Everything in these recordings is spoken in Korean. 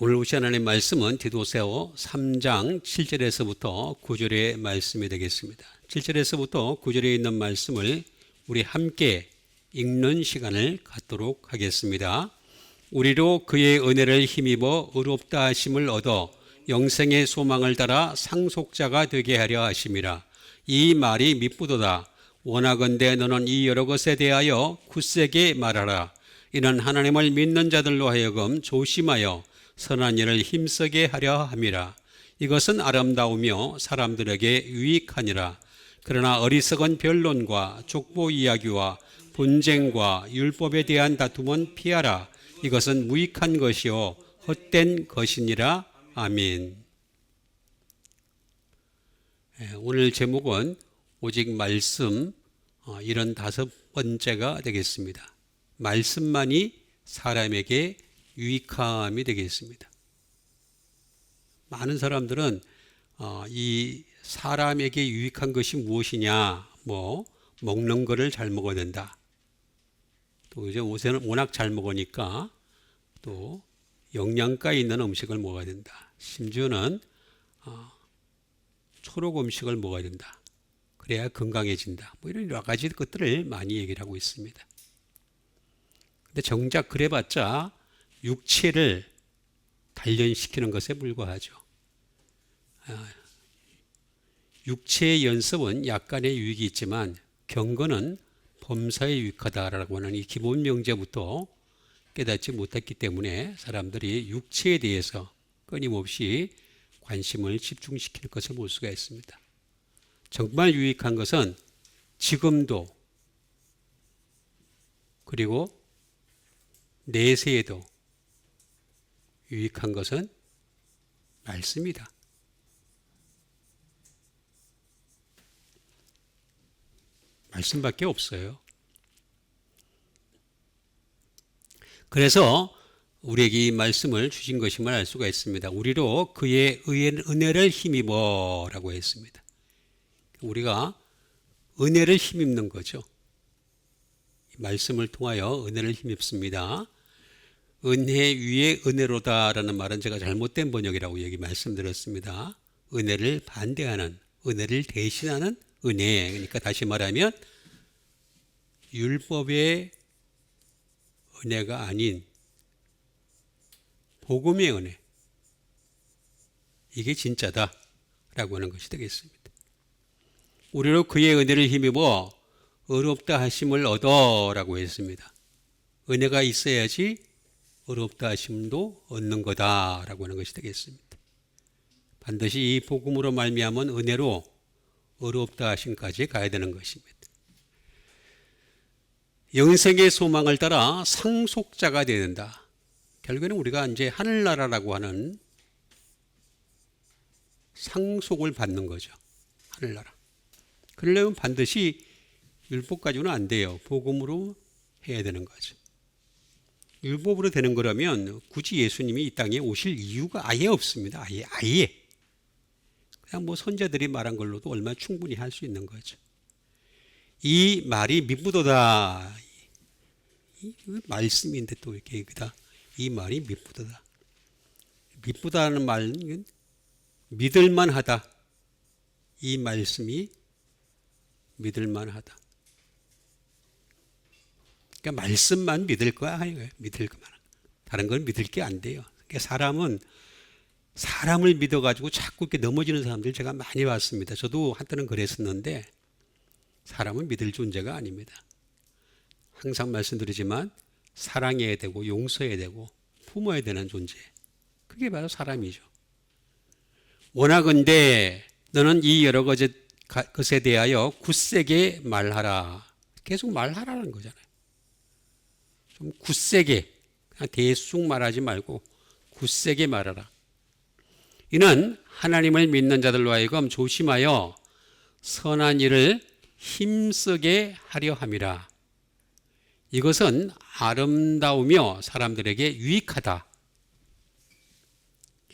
오늘 우시 하나님의 말씀은 디도서 3장 7절에서부터 9절의 말씀이 되겠습니다. 7절에서부터 9절에 있는 말씀을 우리 함께 읽는 시간을 갖도록 하겠습니다. 우리로 그의 은혜를 힘입어 의롭다 하심을 얻어 영생의 소망을 따라 상속자가 되게 하려 하심이라. 이 말이 미쁘도다. 원하건대 너는 이 여러 것에 대하여 굳세게 말하라. 이는 하나님을 믿는 자들로 하여금 조심하여 선한 일을 힘쓰게 하려 함이라. 이것은 아름다우며 사람들에게 유익하니라. 그러나 어리석은 변론과 족보 이야기와 분쟁과 율법에 대한 다툼은 피하라. 이것은 무익한 것이요 헛된 것이니라. 아멘. 오늘 제목은 오직 말씀 75번째가 되겠습니다. 말씀만이 사람에게 유익함이 되겠습니다. 많은 사람들은 이 사람에게 유익한 것이 무엇이냐, 먹는 거를 잘 먹어야 된다. 또 이제 요새는 워낙 잘 먹으니까 또 영양가 있는 음식을 먹어야 된다. 심지어는 초록 음식을 먹어야 된다. 그래야 건강해진다. 이런 여러 가지 것들을 많이 얘기를 하고 있습니다. 근데 정작 그래봤자 육체를 단련시키는 것에 불과하죠. 육체의 연습은 약간의 유익이 있지만 경건은 범사에 유익하다라고 하는 이 기본 명제부터 깨닫지 못했기 때문에 사람들이 육체에 대해서 끊임없이 관심을 집중시키는 것을 볼 수가 있습니다. 정말 유익한 것은 지금도 그리고 내세에도 유익한 것은 말씀이다. 말씀밖에 없어요. 그래서 우리에게 이 말씀을 주신 것임을 알 수가 있습니다. 우리로 그의 은혜를 힘입어 라고 했습니다. 우리가 은혜를 힘입는 거죠. 말씀을 통하여 은혜를 힘입습니다. 은혜 위에 은혜로다라는 말은 제가 잘못된 번역이라고 여기 말씀드렸습니다. 은혜를 반대하는, 은혜를 대신하는 은혜. 그러니까 다시 말하면 율법의 은혜가 아닌 복음의 은혜. 이게 진짜다라고 하는 것이 되겠습니다. 우리로 그의 은혜를 힘입어 의롭다 하심을 얻어라고 했습니다. 은혜가 있어야지 의롭다 하심도 얻는 거다라고 하는 것이 되겠습니다. 반드시 이 복음으로 말미암은 은혜로 의롭다 하심까지 가야 되는 것입니다. 영생의 소망을 따라 상속자가 되어야 된다. 결국에는 우리가 이제 하늘나라라고 하는 상속을 받는 거죠. 하늘나라. 그러려면 반드시 율법 가지고는 안 돼요. 복음으로 해야 되는 거죠. 율법으로 되는 거라면 굳이 예수님이 이 땅에 오실 이유가 아예 없습니다. 아예. 그냥 선자들이 말한 걸로도 얼마나 충분히 할 수 있는 거죠. 이 말이 미쁘도다. 이 말씀인데 또 이렇게 얘기다. 이 말이 미쁘도다. 미쁘다는 말은 믿을만하다. 이 말씀이 믿을만하다. 그러니까 말씀만 믿을 거야. 믿을 것만. 다른 건 믿을 게 안 돼요. 그러니까 사람을 믿어가지고 자꾸 이렇게 넘어지는 사람들 제가 많이 봤습니다. 저도 한때는 그랬었는데 사람은 믿을 존재가 아닙니다. 항상 말씀드리지만 사랑해야 되고 용서해야 되고 품어야 되는 존재. 그게 바로 사람이죠. 원하건대 너는 이 여러 것에 대하여 굳세게 말하라. 계속 말하라는 거잖아요. 좀 굳세게, 그냥 대충 말하지 말고 굳세게 말하라. 이는 하나님을 믿는 자들로 하여금 조심하여 선한 일을 힘쓰게 하려 함이라. 이것은 아름다우며 사람들에게 유익하다.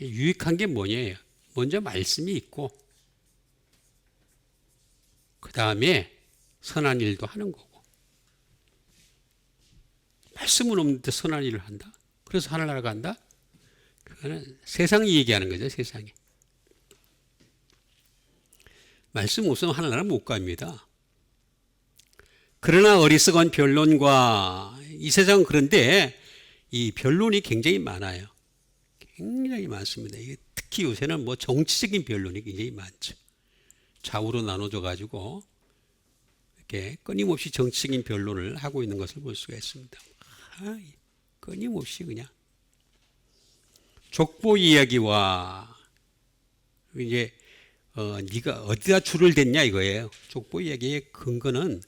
유익한 게 뭐냐요? 먼저 말씀이 있고 그 다음에 선한 일도 하는 거고. 말씀은 없는데 선한 일을 한다? 그래서 하늘나라 간다? 그거는 세상이 얘기하는 거죠, 세상이. 말씀 없으면 하나나라 못 갑니다. 그러나 어리석은 변론과 이 세상은 그런데 이 변론이 굉장히 많아요. 굉장히 많습니다. 이게 특히 요새는 뭐 정치적인 변론이 굉장히 많죠. 좌우로 나눠져 가지고 이렇게 끊임없이 정치적인 변론을 하고 있는 것을 볼 수가 있습니다. 끊임없이 그냥 족보 이야기와 이제 네가 어디다 줄을 댔냐 이거예요. 족보 이야기의 근거는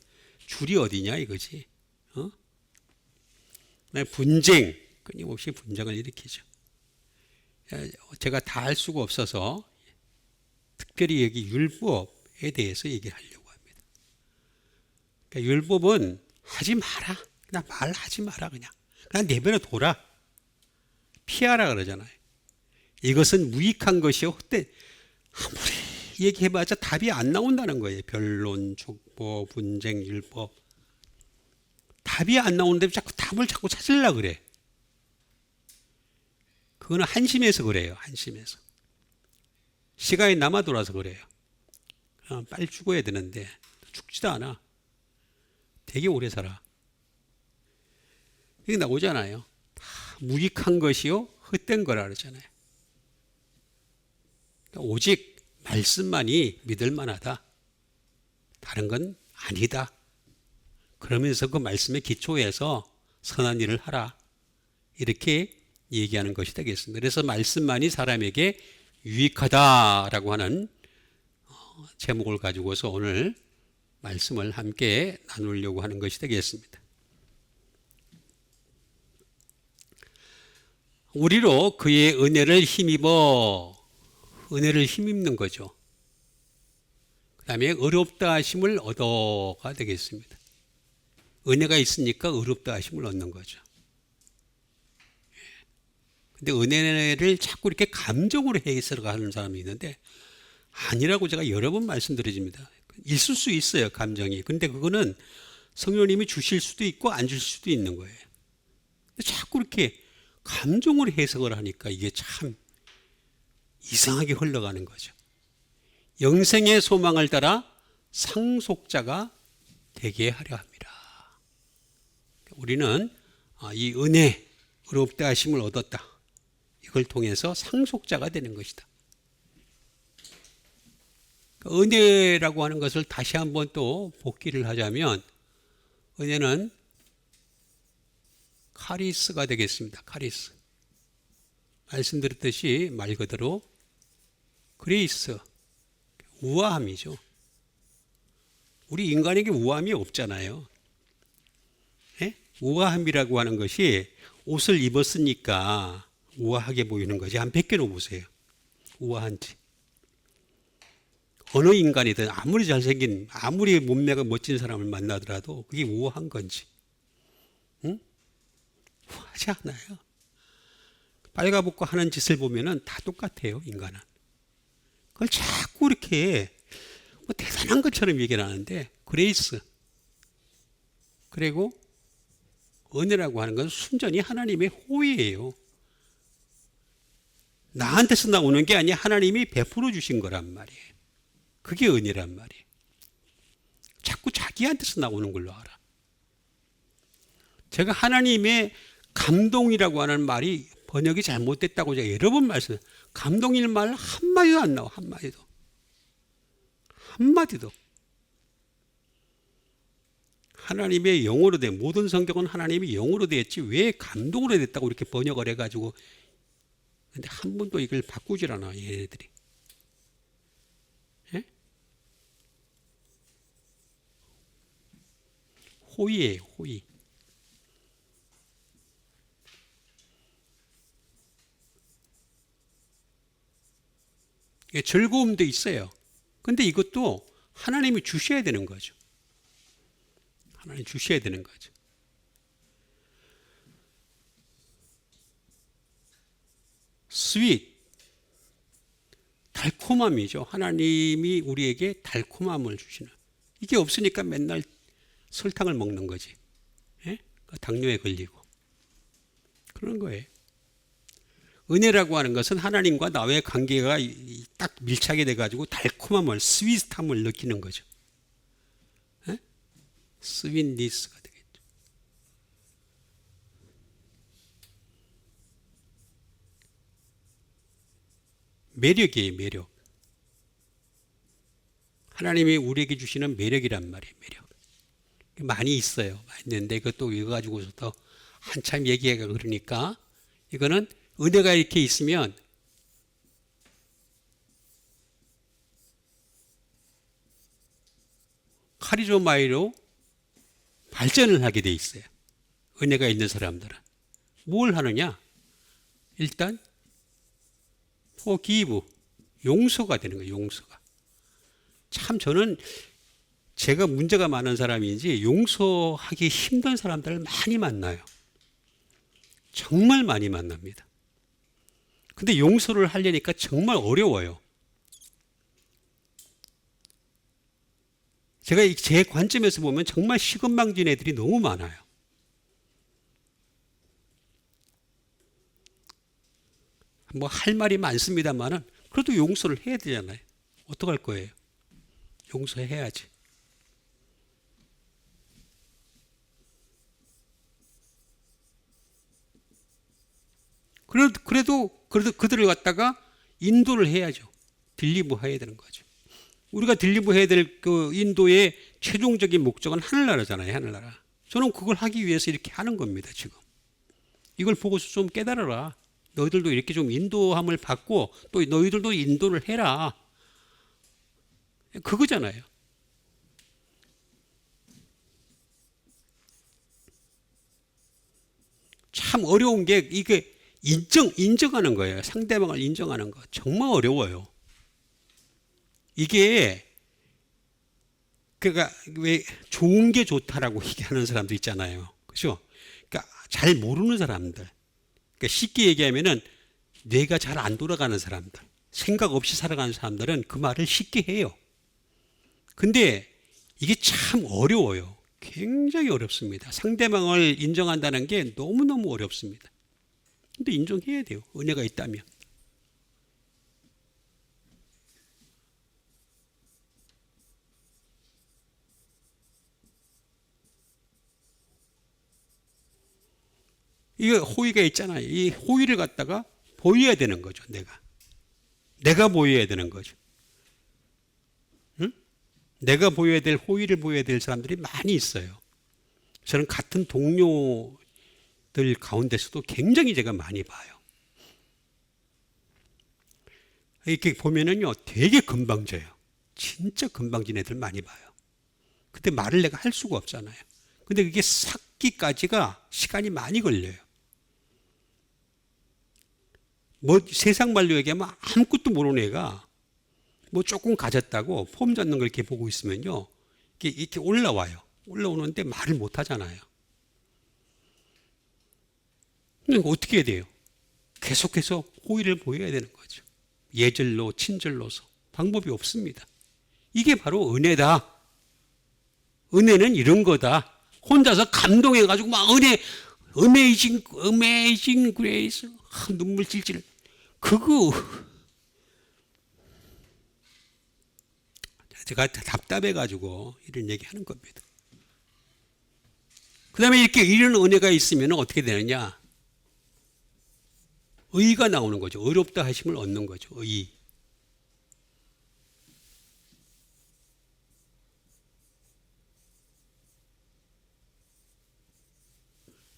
줄이 어디냐 이거지. 분쟁, 끊임없이 분쟁을 일으키죠. 제가 다 할 수가 없어서 특별히 여기 율법에 대해서 얘기를 하려고 합니다. 그러니까 율법은 하지 마라. 그냥 말하지 마라. 그냥 내버려 둬라. 피하라 그러잖아요. 이것은 무익한 것이요. 헛된 아무리 얘기해봤자 답이 안 나온다는 거예요. 변론, 족보, 분쟁, 율법. 답이 안 나오는데 답을 자꾸 찾으려고 그래. 그거는 한심해서 그래요. 한심해서. 시간이 남아 돌아서 그래요. 빨리 죽어야 되는데 죽지도 않아. 되게 오래 살아. 이게 나오잖아요. 다 무익한 것이요. 헛된 거라 그러잖아요. 그러니까 오직 말씀만이 믿을 만하다. 다른 건 아니다. 그러면서 그 말씀에 기초해서 선한 일을 하라. 이렇게 얘기하는 것이 되겠습니다. 그래서 말씀만이 사람에게 유익하다라고 하는 제목을 가지고서 오늘 말씀을 함께 나누려고 하는 것이 되겠습니다. 우리로 그의 은혜를 힘입는 거죠. 그 다음에 의롭다 하심을 얻어가 되겠습니다. 은혜가 있으니까 의롭다 하심을 얻는 거죠. 근데 은혜를 자꾸 이렇게 감정으로 해석하는 사람이 있는데 아니라고 제가 여러 번 말씀드립니다. 있을 수 있어요, 감정이. 근데 그거는 성령님이 주실 수도 있고 안 주실 수도 있는 거예요. 근데 자꾸 이렇게 감정으로 해석을 하니까 이게 참 이상하게 흘러가는 거죠. 영생의 소망을 따라 상속자가 되게 하려 합니다. 우리는 이 은혜, 의롭다 하심을 얻었다. 이걸 통해서 상속자가 되는 것이다. 은혜라고 하는 것을 다시 한번 또 복기를 하자면 은혜는 카리스가 되겠습니다. 카리스. 말씀드렸듯이 말 그대로 그레이스, 우아함이죠. 우리 인간에게 우아함이 없잖아요. 예? 우아함이라고 하는 것이 옷을 입었으니까 우아하게 보이는 거지. 한번 벗겨놓어 보세요. 우아한지. 어느 인간이든 아무리 잘생긴, 아무리 몸매가 멋진 사람을 만나더라도 그게 우아한 건지. 응? 우아하지 않아요. 빨가벗고 하는 짓을 보면은 다 똑같아요, 인간은. 그걸 자꾸 이렇게 뭐 대단한 것처럼 얘기를 하는데, 그레이스. 그리고 은혜라고 하는 건 순전히 하나님의 호의예요. 나한테서 나오는 게 아니라 하나님이 베풀어 주신 거란 말이에요. 그게 은혜란 말이에요. 자꾸 자기한테서 나오는 걸로 알아. 제가 하나님의 감동이라도 하는 말이 번역이 잘못됐다고 제가 여러 번 말씀해요. 감동일 말 한마디도 안 나와. 한마디도. 하나님의 영어로 된 모든 성경은 하나님이 영어로 됐지 왜 감동으로 됐다고 이렇게 번역을 해가지고. 근데 한 번도 이걸 바꾸질 않아, 얘네들이. 예? 호의예요, 호의. 즐거움도 있어요. 근데 이것도 하나님이 주셔야 되는 거죠. 하나님 주셔야 되는 거죠. 스윗, 달콤함이죠. 하나님이 우리에게 달콤함을 주시는. 이게 없으니까 맨날 설탕을 먹는 거지. 예? 당뇨에 걸리고. 그런 거예요. 은혜라고 하는 것은 하나님과 나의 관계가 딱 밀착이 돼가지고 달콤함을, 스윗함을 느끼는 거죠. 에? 스윗니스가 되겠죠. 매력이에요, 매력. 하나님이 우리에게 주시는 매력이란 말이에요, 매력. 많이 있어요. 많이 있는데 그것도 이거 가지고서도 한참 얘기하기가 그러니까 이거는 은혜가 이렇게 있으면 카리조마이로 발전을 하게 돼 있어요. 은혜가 있는 사람들은. 뭘 하느냐? 일단 forgive, 용서가 되는 거예요. 용서가. 참 저는 제가 문제가 많은 사람인지 용서하기 힘든 사람들을 많이 만나요. 정말 많이 만납니다. 근데 용서를 하려니까 정말 어려워요. 제가 제 관점에서 보면 정말 시건방진 애들이 너무 많아요. 뭐 할 말이 많습니다만은 그래도 용서를 해야 되잖아요. 어떡할 거예요? 용서해야지. 그래도 그들을 갖다가 인도를 해야죠. 딜리버 해야 되는 거죠. 우리가 딜리버 해야 될 그 인도의 최종적인 목적은 하늘나라잖아요. 하늘나라. 저는 그걸 하기 위해서 이렇게 하는 겁니다. 지금. 이걸 보고서 좀 깨달아라. 너희들도 이렇게 좀 인도함을 받고 또 너희들도 인도를 해라. 그거잖아요. 참 어려운 게 이게 인정하는 거예요. 상대방을 인정하는 거. 정말 어려워요. 이게 그러니까 왜 좋은 게 좋다라고 얘기하는 사람도 있잖아요. 그렇죠? 그러니까 잘 모르는 사람들. 그러니까 쉽게 얘기하면은 뇌가 잘 안 돌아가는 사람들. 생각 없이 살아가는 사람들은 그 말을 쉽게 해요. 근데 이게 참 어려워요. 굉장히 어렵습니다. 상대방을 인정한다는 게 너무너무 어렵습니다. 근데 인정해야 돼요. 은혜가 있다면. 이거 호의가 있잖아요. 이 호의를 갖다가 보여야 되는 거죠. 내가 보여야 되는 거죠. 응? 내가 보여야 될 호의를 보여야 될 사람들이 많이 있어요. 저는 같은 동료들 가운데서도 굉장히 제가 많이 봐요. 이렇게 보면은요, 되게 금방져요. 진짜 금방진 애들 많이 봐요. 근데 말을 내가 할 수가 없잖아요. 근데 그게 삭기까지가 시간이 많이 걸려요. 뭐 세상 말로 얘기하면 아무것도 모르는 애가 뭐 조금 가졌다고 폼 잡는 걸 이렇게 보고 있으면요, 이렇게 올라와요. 올라오는데 말을 못 하잖아요. 그러니까 어떻게 해야 돼요? 계속해서 호의를 보여야 되는 거죠. 예절로, 친절로서. 방법이 없습니다. 이게 바로 은혜다. 은혜는 이런 거다. 혼자서 감동해가지고 막 어메이징 그레이스, 눈물 찔찔. 그거 제가 답답해가지고 이런 얘기 하는 겁니다. 그 다음에 이렇게 이런 은혜가 있으면 어떻게 되느냐? 의가 나오는 거죠. 의롭다 하심을 얻는 거죠. 의.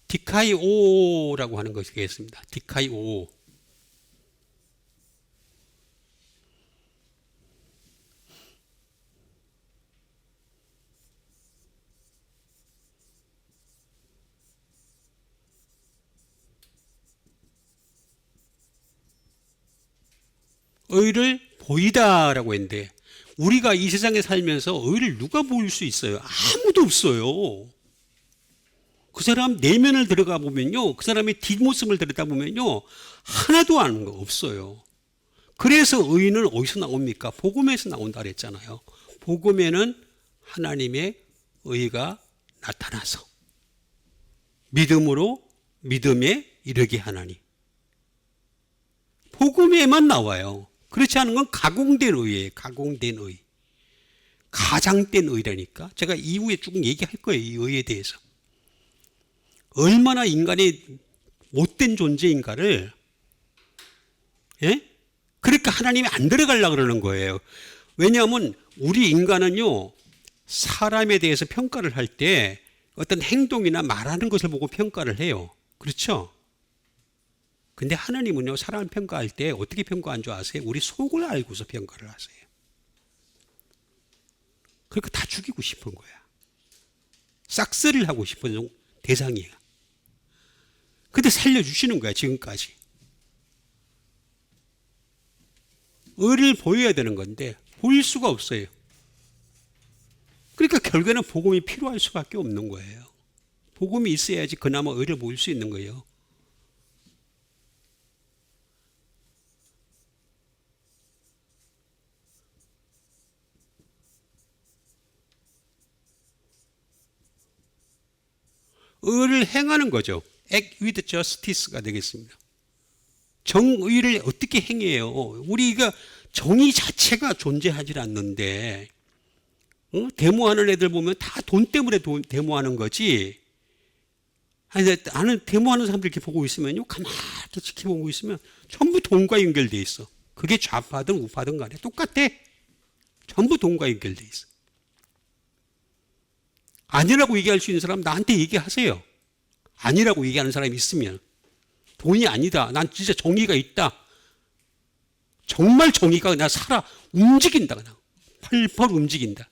디카이오라고 하는 것이 되겠습니다. 디카이오. 의를 보이다라고 했는데 우리가 이 세상에 살면서 의를 누가 보일 수 있어요? 아무도 없어요. 그 사람 내면을 들어가 보면요, 그 사람의 뒷모습을 들여다보면요, 하나도 아는 거 없어요. 그래서 의는 어디서 나옵니까? 복음에서 나온다 그랬잖아요. 복음에는 하나님의 의가 나타나서 믿음으로 믿음에 이르게 하나니. 복음에만 나와요. 그렇지 않은 건 가공된 의예요. 가공된 의. 가장된 의라니까. 제가 이후에 쭉 얘기할 거예요. 이 의에 대해서. 얼마나 인간이 못된 존재인가를, 예? 그러니까 하나님이 안 들어가려고 그러는 거예요. 왜냐하면 우리 인간은요, 사람에 대해서 평가를 할 때 어떤 행동이나 말하는 것을 보고 평가를 해요. 그렇죠? 근데 하나님은요, 사람 평가할 때 어떻게 평가한 줄 아세요? 우리 속을 알고서 평가를 하세요. 그러니까 다 죽이고 싶은 거야. 싹쓸이를 하고 싶은 대상이야. 근데 살려주시는 거야, 지금까지. 의를 보여야 되는 건데 보일 수가 없어요. 그러니까 결국에는 복음이 필요할 수밖에 없는 거예요. 복음이 있어야지 그나마 의를 보일 수 있는 거예요. 의를 행하는 거죠. Act with justice가 되겠습니다. 정의를 어떻게 행해요? 우리가 정의 자체가 존재하지 않는데, 데모하는 애들 보면 다 돈 때문에 데모하는 거지. 아니, 나는 데모하는 사람들 이렇게 보고 있으면요, 가만히 지켜보고 있으면 전부 돈과 연결돼 있어. 그게 좌파든 우파든 간에 똑같아. 전부 돈과 연결돼 있어. 아니라고 얘기할 수 있는 사람 나한테 얘기하세요. 아니라고 얘기하는 사람이 있으면. 돈이 아니다. 난 진짜 정의가 있다. 정말 정의가 그냥 살아 움직인다. 그냥 펄펄 움직인다.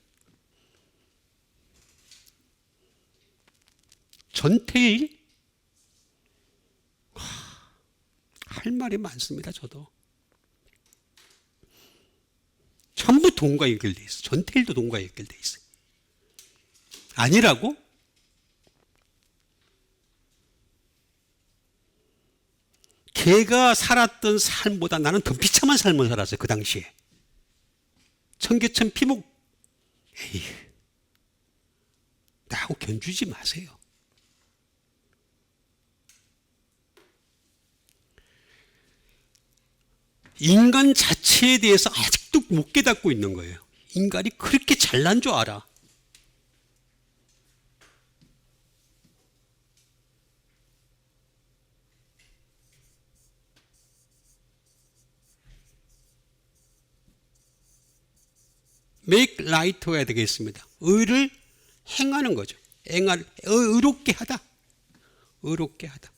전태일? 할 말이 많습니다. 저도. 전부 돈과 연결돼 있어. 전태일도 돈과 연결돼 있어. 아니라고? 걔가 살았던 삶보다 나는 더 비참한 삶을 살았어요. 그 당시에. 청계천 피목. 에이, 나하고 견주지 마세요. 인간 자체에 대해서 아직도 못 깨닫고 있는 거예요. 인간이 그렇게 잘난 줄 알아. make right가 되겠습니다. 의를 행하는 거죠. 의롭게 하다. 의롭게 하다.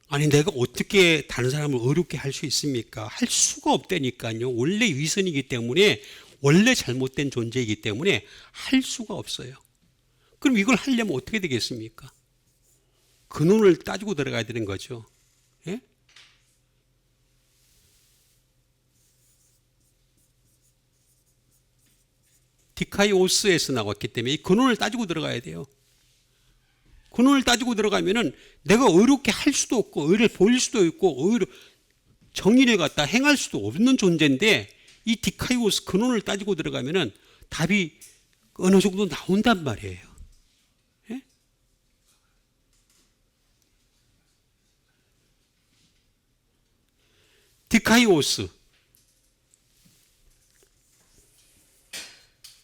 아니, 내가 어떻게 다른 사람을 의롭게 할 수 있습니까? 할 수가 없다니까요. 원래 위선이기 때문에, 원래 잘못된 존재이기 때문에 할 수가 없어요. 그럼 이걸 하려면 어떻게 되겠습니까? 근원을 따지고 들어가야 되는 거죠. 예? 디카이오스에서 나왔기 때문에 이 근원을 따지고 들어가야 돼요. 근원을 따지고 들어가면은 내가 의롭게 할 수도 없고 의를 보일 수도 있고 정의를 갖다 행할 수도 없는 존재인데 이 디카이오스 근원을 따지고 들어가면은 답이 어느 정도 나온단 말이에요. 예? 디카이오스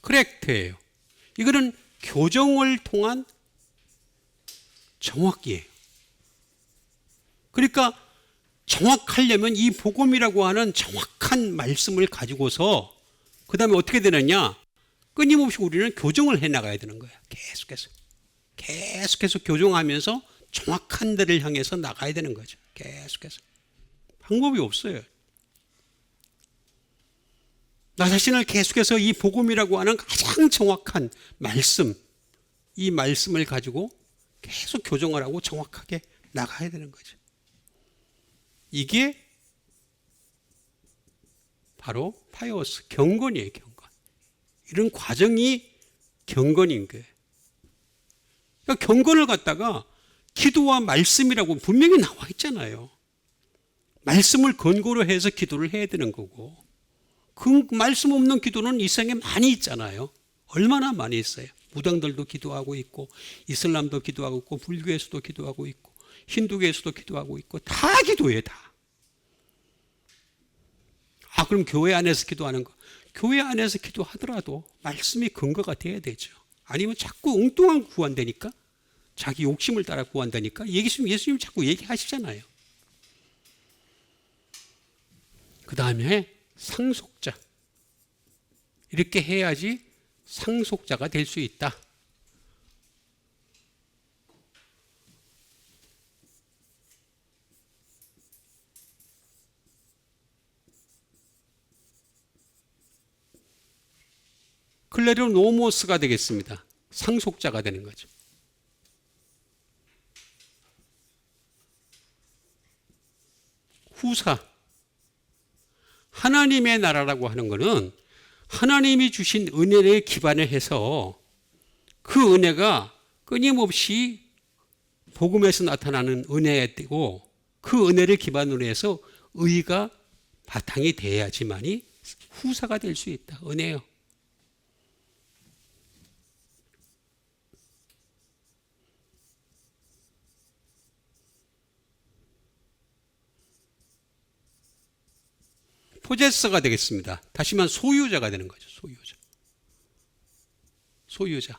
그렉트예요. 이거는 교정을 통한 정확이에요. 그러니까 정확하려면 이 복음이라고 하는 정확한 말씀을 가지고서 그 다음에 어떻게 되느냐? 끊임없이 우리는 교정을 해나가야 되는 거야. 계속해서 교정하면서 정확한 데를 향해서 나가야 되는 거죠. 계속해서. 방법이 없어요. 나 자신을 계속해서 이 복음이라고 하는 가장 정확한 말씀, 이 말씀을 가지고 계속 교정을 하고 정확하게 나가야 되는 거죠. 이게 바로 파이오스, 경건이에요. 경건. 이런 과정이 경건인 거예요. 그러니까 경건을 갖다가 기도와 말씀이라고 분명히 나와 있잖아요. 말씀을 근거로 해서 기도를 해야 되는 거고, 그 말씀 없는 기도는 이 세상에 많이 있잖아요. 얼마나 많이 있어요. 무당들도 기도하고 있고, 이슬람도 기도하고 있고, 불교에서도 기도하고 있고, 힌두교에서도 기도하고 있고 다 기도해요, 다. 그럼 교회 안에서 기도하는 거. 교회 안에서 기도하더라도 말씀이 근거가 돼야 되죠. 아니면 자꾸 엉뚱한 구한다니까? 자기 욕심을 따라 구한다니까? 예수님 자꾸 얘기하시잖아요. 그 다음에 상속자. 이렇게 해야지 상속자가 될 수 있다. 클레르노모스가 되겠습니다. 상속자가 되는 거죠. 후사. 하나님의 나라라고 하는 것은 하나님이 주신 은혜에 기반을 해서 그 은혜가 끊임없이 복음에서 나타나는 은혜이고 그 은혜를 기반으로 해서 의가 바탕이 돼야지만이 후사가 될 수 있다. 은혜요. 포제서가 되겠습니다. 다시 말하면 소유자가 되는 거죠. 소유자.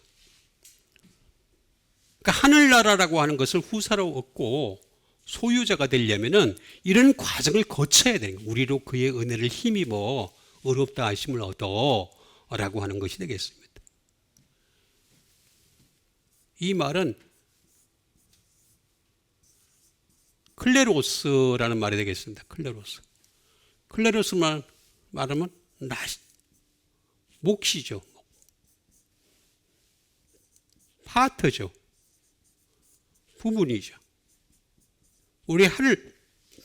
그러니까 하늘나라라고 하는 것을 후사로 얻고 소유자가 되려면은 이런 과정을 거쳐야 되는 거예요. 우리로 그의 은혜를 힘입어 의롭다 하심을 얻어라고 하는 것이 되겠습니다. 이 말은 클레로스라는 말이 되겠습니다. 클레로스 말하면 몫이죠. 파트죠. 부분이죠. 우리 하늘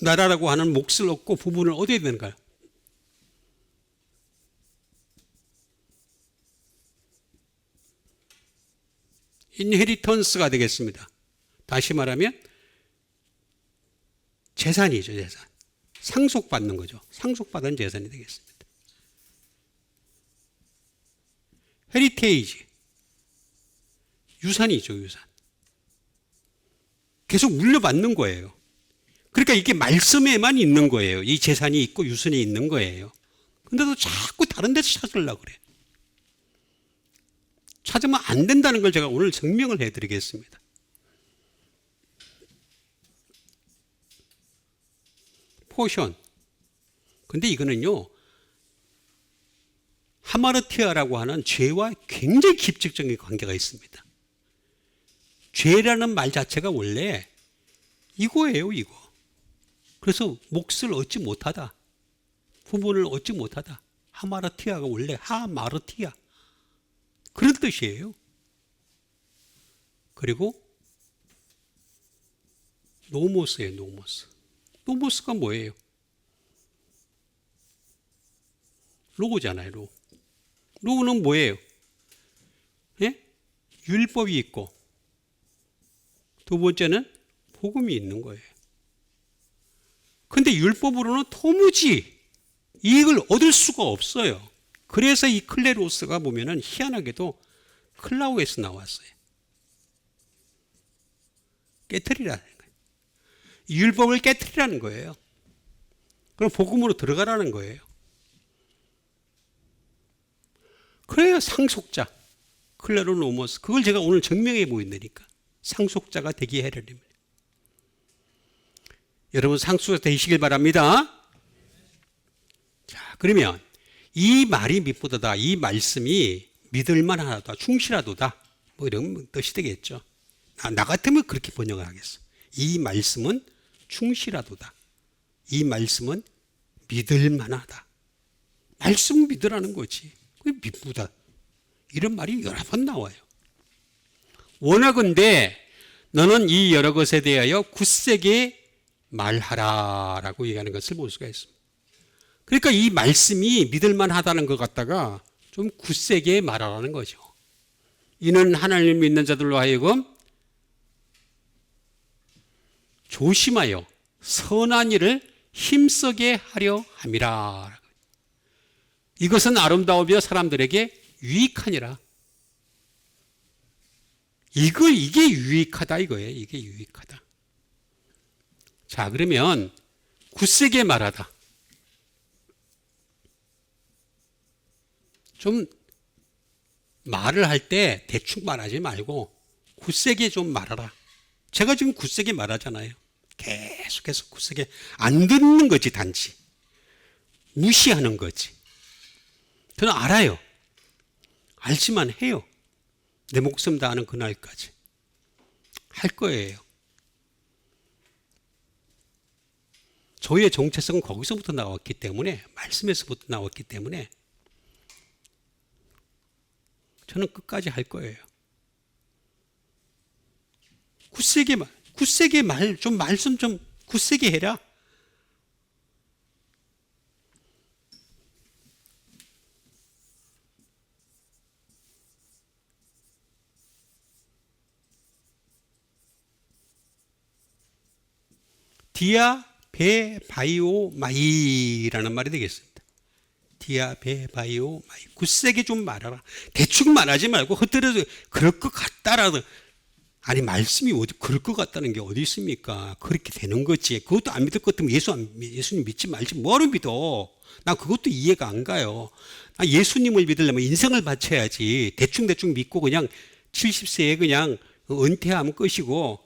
나라라고 하는 몫을 얻고 부분을 얻어야 되는가요? 인헤리턴스가 되겠습니다. 다시 말하면 재산이죠, 재산. 상속받는 거죠. 상속받은 재산이 되겠습니다. 헤리테이지. 유산이죠, 유산. 계속 물려받는 거예요. 그러니까 이게 말씀에만 있는 거예요. 이 재산이 있고 유산이 있는 거예요. 근데도 자꾸 다른 데서 찾으려고 그래. 찾으면 안 된다는 걸 제가 오늘 증명을 해드리겠습니다. 포션. 근데 이거는요, 하마르티아라고 하는 죄와 굉장히 직접적인 관계가 있습니다. 죄라는 말 자체가 원래 이거예요, 이거. 그래서 몫을 얻지 못하다. 부분을 얻지 못하다. 하마르티아가 원래 하마르티아. 그런 뜻이에요. 그리고 노모스예요, 노모스. 노모스가 뭐예요? 로고잖아요, 로. 로고는 뭐예요? 예? 율법이 있고, 두 번째는 복음이 있는 거예요. 근데 율법으로는 도무지 이익을 얻을 수가 없어요. 그래서 이 클레로스가 보면은 희한하게도 클라우에서 나왔어요. 깨트리라는 거예요. 율법을 깨트리라는 거예요. 그럼 복음으로 들어가라는 거예요. 그래요, 상속자. 클레로노모스. 그걸 제가 오늘 증명해 보인다니까. 상속자가 되게 하려면. 여러분 상속자 되시길 바랍니다. 자, 그러면 이 말이 미쁘다다. 이 말씀이 믿을만하다. 충실하도다. 뭐 이런 뜻이 되겠죠. 나 같으면 그렇게 번역을 하겠어. 이 말씀은 충실하도다. 이 말씀은 믿을만하다. 말씀 믿으라는 거지. 미쁘다. 이런 말이 여러 번 나와요. 원하건대 너는 이 여러 것에 대하여 굳세게 말하라라고 얘기하는 것을 볼 수가 있습니다. 그러니까 이 말씀이 믿을만하다는 것 같다가 좀 굳세게 말하라는 거죠. 이는 하나님을 믿는 자들로 하여금 조심하여 선한 일을 힘쓰게 하려 함이라. 이것은 아름다우며 사람들에게 유익하니라. 이게 유익하다 이거예요. 이게 유익하다. 자, 그러면 굳세게 말하다. 좀 말을 할 때 대충 말하지 말고 굳세게 좀 말하라. 제가 지금 굳세게 말하잖아요. 계속해서 굳세게 안 듣는 거지, 단지. 무시하는 거지. 저는 알아요. 알지만 해요. 내 목숨 다하는 그날까지. 할 거예요. 저희의 정체성은 거기서부터 나왔기 때문에, 말씀에서부터 나왔기 때문에 저는 끝까지 할 거예요. 굳세게 좀 말씀 좀 굳세게 해라. 디아 베 바이오 마이라는 말이 되겠습니다. 디아 베 바이오 마이. 굳세게 좀 말하라. 대충 말하지 말고 헛들여서 그럴 것 같다라도. 아니, 말씀이 어디 그럴 것 같다는 게 어디 있습니까? 그렇게 되는 거지. 그것도 안 믿을 것 같으면 예수님 믿지 말지. 뭐를 믿어? 나 그것도 이해가 안 가요. 나 예수님을 믿으려면 인생을 바쳐야지. 대충 믿고 그냥 70세에 그냥 은퇴하면 끝이고.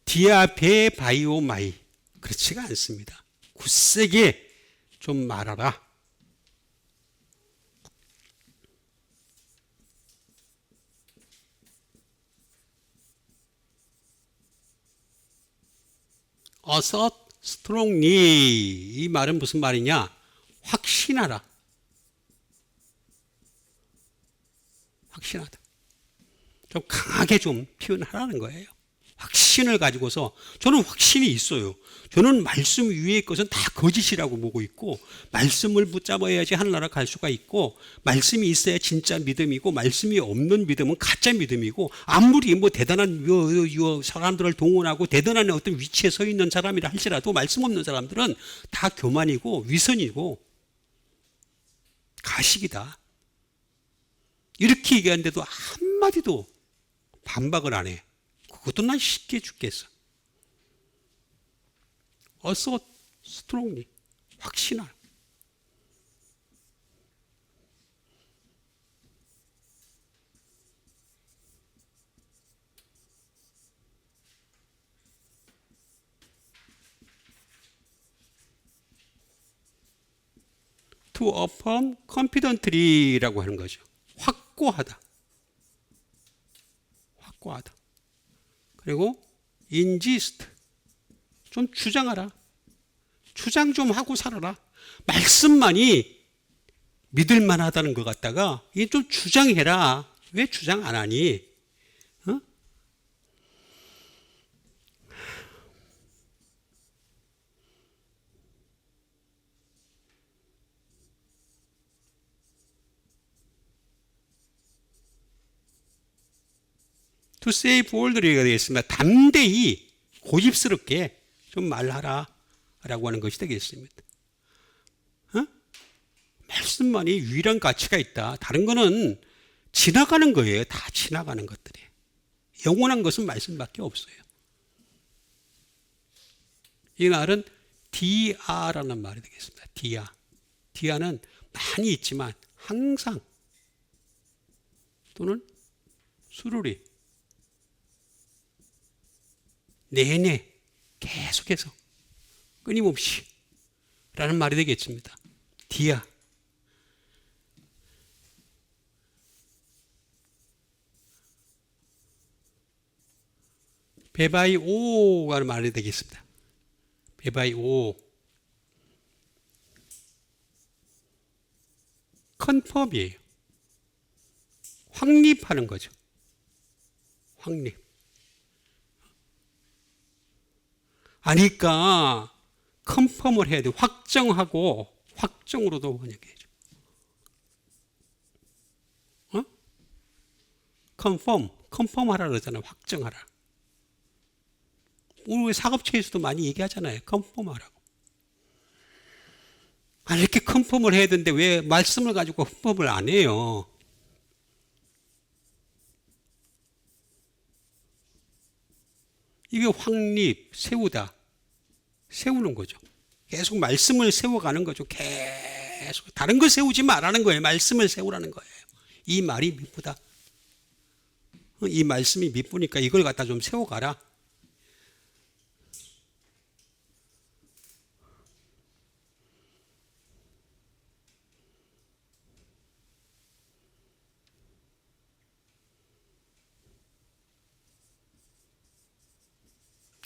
디아베 바이오 마이. 그렇지가 않습니다. 굳세게 좀 말하라. assert strongly. 이 말은 무슨 말이냐? 확신하라. 확신하다. 좀 강하게 좀 표현하라는 거예요. 확신을 가지고서. 저는 확신이 있어요. 저는 말씀 위의 것은 다 거짓이라고 보고 있고, 말씀을 붙잡아야지 하늘나라 갈 수가 있고, 말씀이 있어야 진짜 믿음이고, 말씀이 없는 믿음은 가짜 믿음이고, 아무리 뭐 대단한 사람들을 동원하고 대단한 어떤 위치에 서 있는 사람이라 할지라도 말씀 없는 사람들은 다 교만이고 위선이고 가식이다. 이렇게 얘기하는데도 한마디도 반박을 안 해. 그것도 난 쉽게 죽겠어. assert strongly. 확신하라. to affirm confidently라고 하는 거죠. 확고하다. 확고하다. 그리고 insist. 좀 주장하라. 주장 좀 하고 살아라. 말씀만이 믿을 만하다는 것 같다가 이게 좀 주장해라. 왜 주장 안 하니? 어? to say boldly가 되겠습니다. 담대히 고집스럽게 좀 말하라 라고 하는 것이 되겠습니다. 어? 말씀만이 유일한 가치가 있다. 다른 거는 지나가는 거예요. 다 지나가는 것들이. 영원한 것은 말씀밖에 없어요. 이 말은 디아라는 말이 되겠습니다. 디아. 디아는 많이 있지만 항상 또는 수루리 내내 계속해서 끊임없이 라는 말이 되겠습니다. 디아. 베바이오가 말이 되겠습니다. 베바이오. 컨펌이에요. 확립하는 거죠. 확립. 아니까 컨펌을 해야 돼. 확정하고 확정으로도 번역해야죠. 어? 컨펌하라 그러잖아요. 확정하라. 우리 사업체에서도 많이 얘기하잖아요. 컨펌하라고. 아니, 이렇게 컨펌을 해야 되는데 왜 말씀을 가지고 컨펌을 안 해요? 이게 확립, 세우다. 세우는 거죠. 계속 말씀을 세워가는 거죠. 계속. 다른 걸 세우지 말라는 거예요. 말씀을 세우라는 거예요. 이 말이 미쁘다. 이 말씀이 미쁘니까 이걸 갖다 좀 세워가라.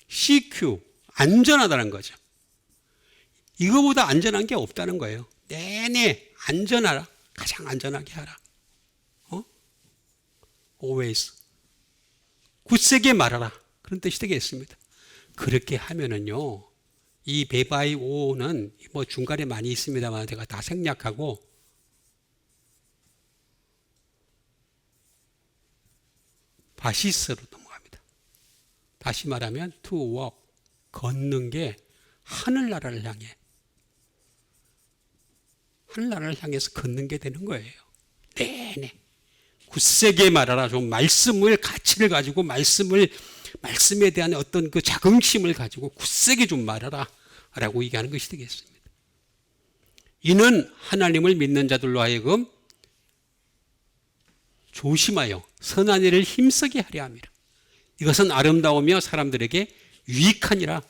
CQ, 안전하다는 거죠. 이거보다 안전한 게 없다는 거예요. 내내 안전하라. 가장 안전하게 하라. always. 굳세게 말하라. 그런 뜻이 되겠습니다. 그렇게 하면은요, 이 베바이오는 뭐 중간에 많이 있습니다만 제가 다 생략하고 바시스로 넘어갑니다. 다시 말하면 to walk, 걷는 게 하늘나라를 향해, 하늘나라를 향해서 걷는 게 되는 거예요. 네네. 굳세게 말하라. 좀 말씀을, 가치를 가지고 말씀에 대한 어떤 그 자긍심을 가지고 굳세게 좀 말하라. 라고 얘기하는 것이 되겠습니다. 이는 하나님을 믿는 자들로 하여금 조심하여 선한 일을 힘쓰게 하려 함이라. 이것은 아름다우며 사람들에게 유익하니라.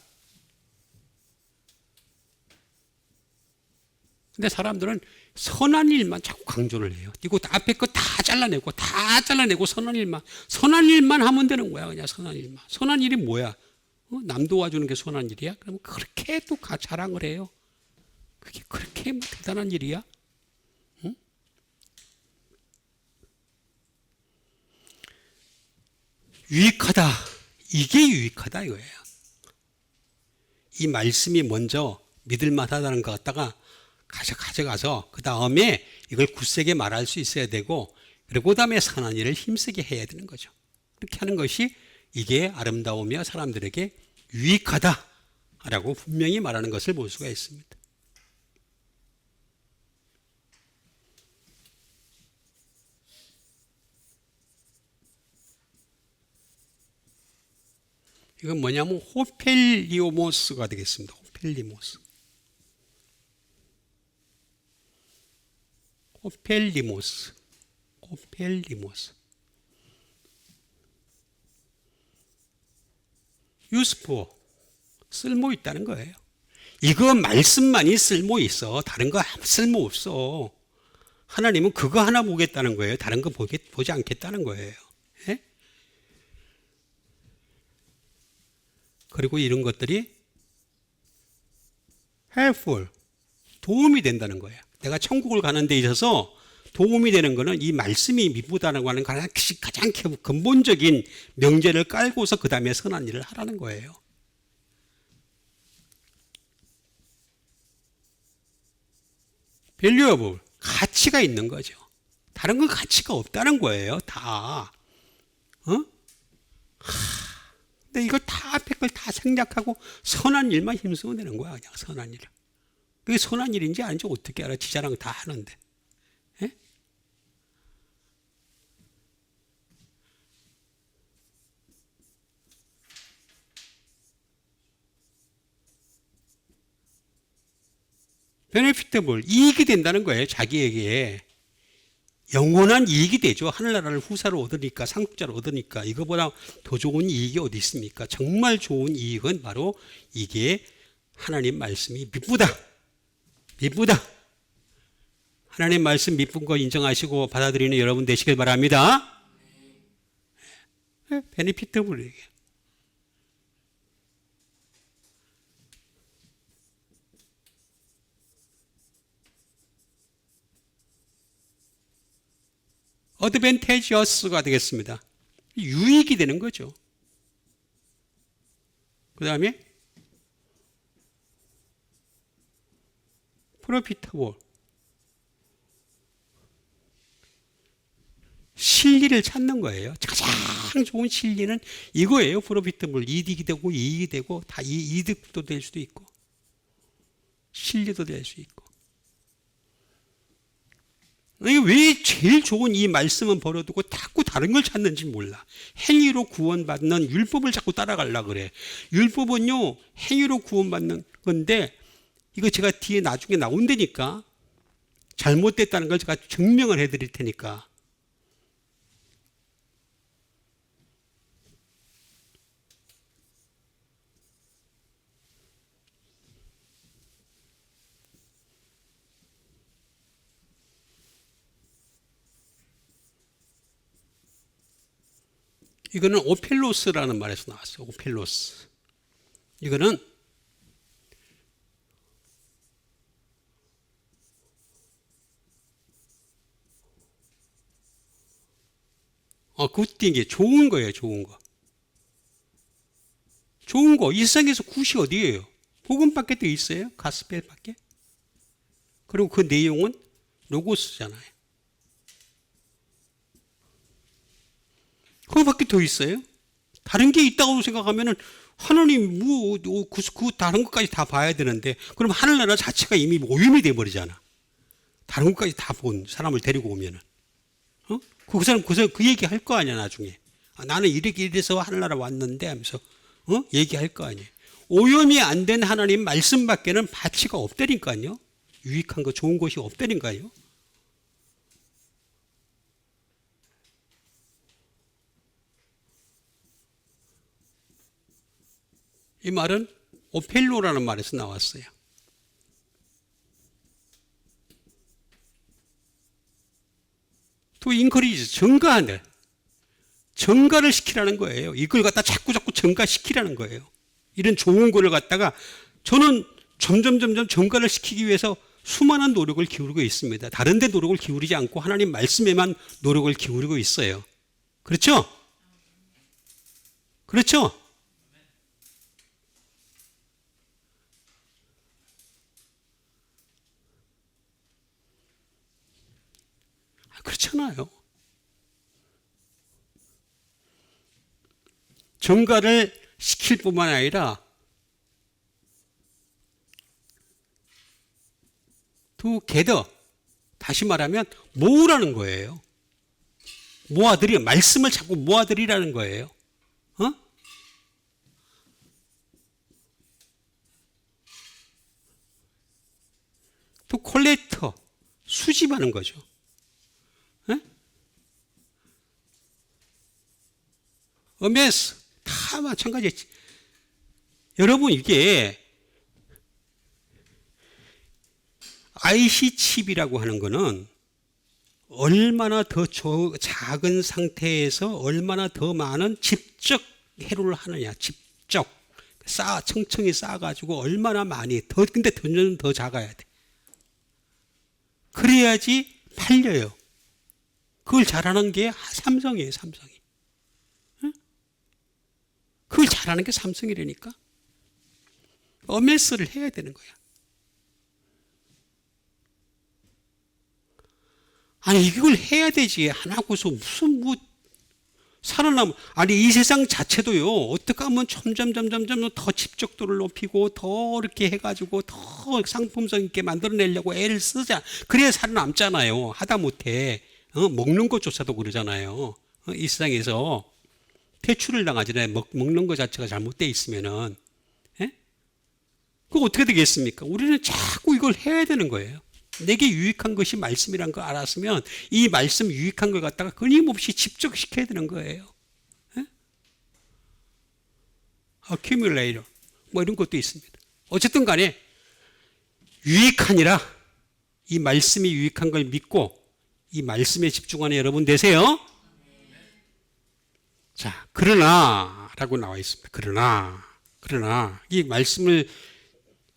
근데 사람들은 선한 일만 자꾸 강조를 해요. 이거 앞에 거 다 잘라내고 선한 일만 하면 되는 거야. 그냥 선한 일만. 선한 일이 뭐야? 남 도와주는 게 선한 일이야? 그러면 그렇게 또 자랑을 해요. 그게 그렇게 뭐 대단한 일이야? 응? 유익하다. 이게 유익하다 이거예요. 이 말씀이 먼저 믿을만하다는 것 갖다가 가져가서 그 다음에 이걸 굳세게 말할 수 있어야 되고, 그리고 그 다음에 선한 일을 힘쓰게 해야 되는 거죠. 그렇게 하는 것이 이게 아름다우며 사람들에게 유익하다라고 분명히 말하는 것을 볼 수가 있습니다. 이건 뭐냐면 호펠리오모스가 되겠습니다. 호펠리모스. 유스포, 쓸모 있다는 거예요. 이거 말씀만이 쓸모 있어. 다른 거 아무 쓸모 없어. 하나님은 그거 하나 보겠다는 거예요. 다른 거 보지 않겠다는 거예요. 예? 그리고 이런 것들이 helpful, 도움이 된다는 거예요. 내가 천국을 가는 데 있어서 도움이 되는 것은 이 말씀이 미쁘다는 거는 가장 근본적인 명제를 깔고서 그 다음에 선한 일을 하라는 거예요. valuable, 가치가 있는 거죠. 다른 건 가치가 없다는 거예요. 다. 근데 이걸 다 앞에 걸 다 생략하고 선한 일만 힘쓰면 되는 거야. 그냥 선한 일. 그게 선한 일인지 아닌지 어떻게 알아? 지 자랑 다 하는데. 예? 베네피터블, 이익이 된다는 거예요. 자기에게. 영원한 이익이 되죠. 하늘나라를 후사로 얻으니까, 상속자로 얻으니까. 이거보다 더 좋은 이익이 어디 있습니까? 정말 좋은 이익은 바로 이게 하나님 말씀이 미쁘다. 하나님 말씀 미쁜 거 인정하시고 받아들이는 여러분 되시길 바랍니다. 베네피터블. 어드밴테지어스가 되겠습니다. 유익이 되는 거죠. 그 다음에 프로피터블, 실리를 찾는 거예요. 가장 좋은 실리는 이거예요. 프로피터블, 이득이 되고 이익이 되고 다 이득도 될 수도 있고 실리도 될 수 있고. 이게 왜 제일 좋은 이 말씀은 버려두고 자꾸 다른 걸 찾는지 몰라. 행위로 구원받는 율법을 자꾸 따라가려고 그래. 율법은요, 행위로 구원받는 건데, 이거 제가 뒤에 나중에 나온다니까. 잘못됐다는 걸 제가 증명을 해드릴 테니까. 이거는 오펠로스라는 말에서 나왔어요. 오펠로스. 이거는 굿띵이 좋은 거예요. 좋은 거. 좋은 거. 이 세상에서 굿이 어디예요? 복음밖에 더 있어요? 가스펠밖에? 그리고 그 내용은 로고스잖아요. 그거밖에 더 있어요? 다른 게 있다고 생각하면은 하나님 그 다른 것까지 다 봐야 되는데 그럼 하늘나라 자체가 이미 오염이 돼버리잖아. 다른 것까지 다 본 사람을 데리고 오면은 그 사람 그 얘기 할 거 아니야 나중에. 나는 이래서 하늘나라 왔는데 하면서 얘기할 거 아니에요. 오염이 안 된 하나님 말씀밖에는 가치가 없다니까요. 유익한 거 좋은 것이 없다니까요. 이 말은 오펠로라는 말에서 나왔어요. 또 인커리지 증가를 시키라는 거예요. 이걸 갖다 자꾸 증가시키라는 거예요. 이런 좋은 거를 갖다가 저는 점점 증가를 시키기 위해서 수많은 노력을 기울이고 있습니다. 다른 데 노력을 기울이지 않고 하나님 말씀에만 노력을 기울이고 있어요. 그렇죠? 그렇죠? 그렇잖아요. 증가를 시킬 뿐만 아니라 together, 다시 말하면 모으라는 거예요. 말씀을 자꾸 모아들이라는 거예요. 또 콜렉터, 수집하는 거죠. 어메스 다 마찬가지지. 여러분 이게 IC 칩이라고 하는 거는 얼마나 더 작은 상태에서 얼마나 더 많은 집적 해로를 하느냐. 집적 층층이 쌓아가지고 얼마나 많이 근데 던전은 더 작아야 돼. 그래야지 팔려요. 그걸 잘하는 게 삼성이에요. 삼성이. 그걸 잘하는 게 삼성이라니까. 어메스를 해야 되는 거야. 아니 이걸 해야 되지. 안 하고서 무슨 살아남은 이 세상 자체도요. 어떻게 하면 점점 더 집적도를 높이고 더 이렇게 해가지고 더 상품성 있게 만들어내려고 애를 쓰자. 그래야 살아남잖아요. 하다못해 먹는 것조차도 그러잖아요. 이 세상에서 퇴출을 당하잖아요. 먹는 것 자체가 잘못되어 있으면은. 그거 어떻게 되겠습니까? 우리는 자꾸 이걸 해야 되는 거예요. 내게 유익한 것이 말씀이란 걸 알았으면 이 말씀 유익한 걸 갖다가 끊임없이 집적시켜야 되는 거예요. accumulator 이런 것도 있습니다. 어쨌든 간에 유익하니라 이 말씀이 유익한 걸 믿고 이 말씀에 집중하는 여러분 되세요. 자, 그러나 라고 나와 있습니다. 그러나 이 말씀을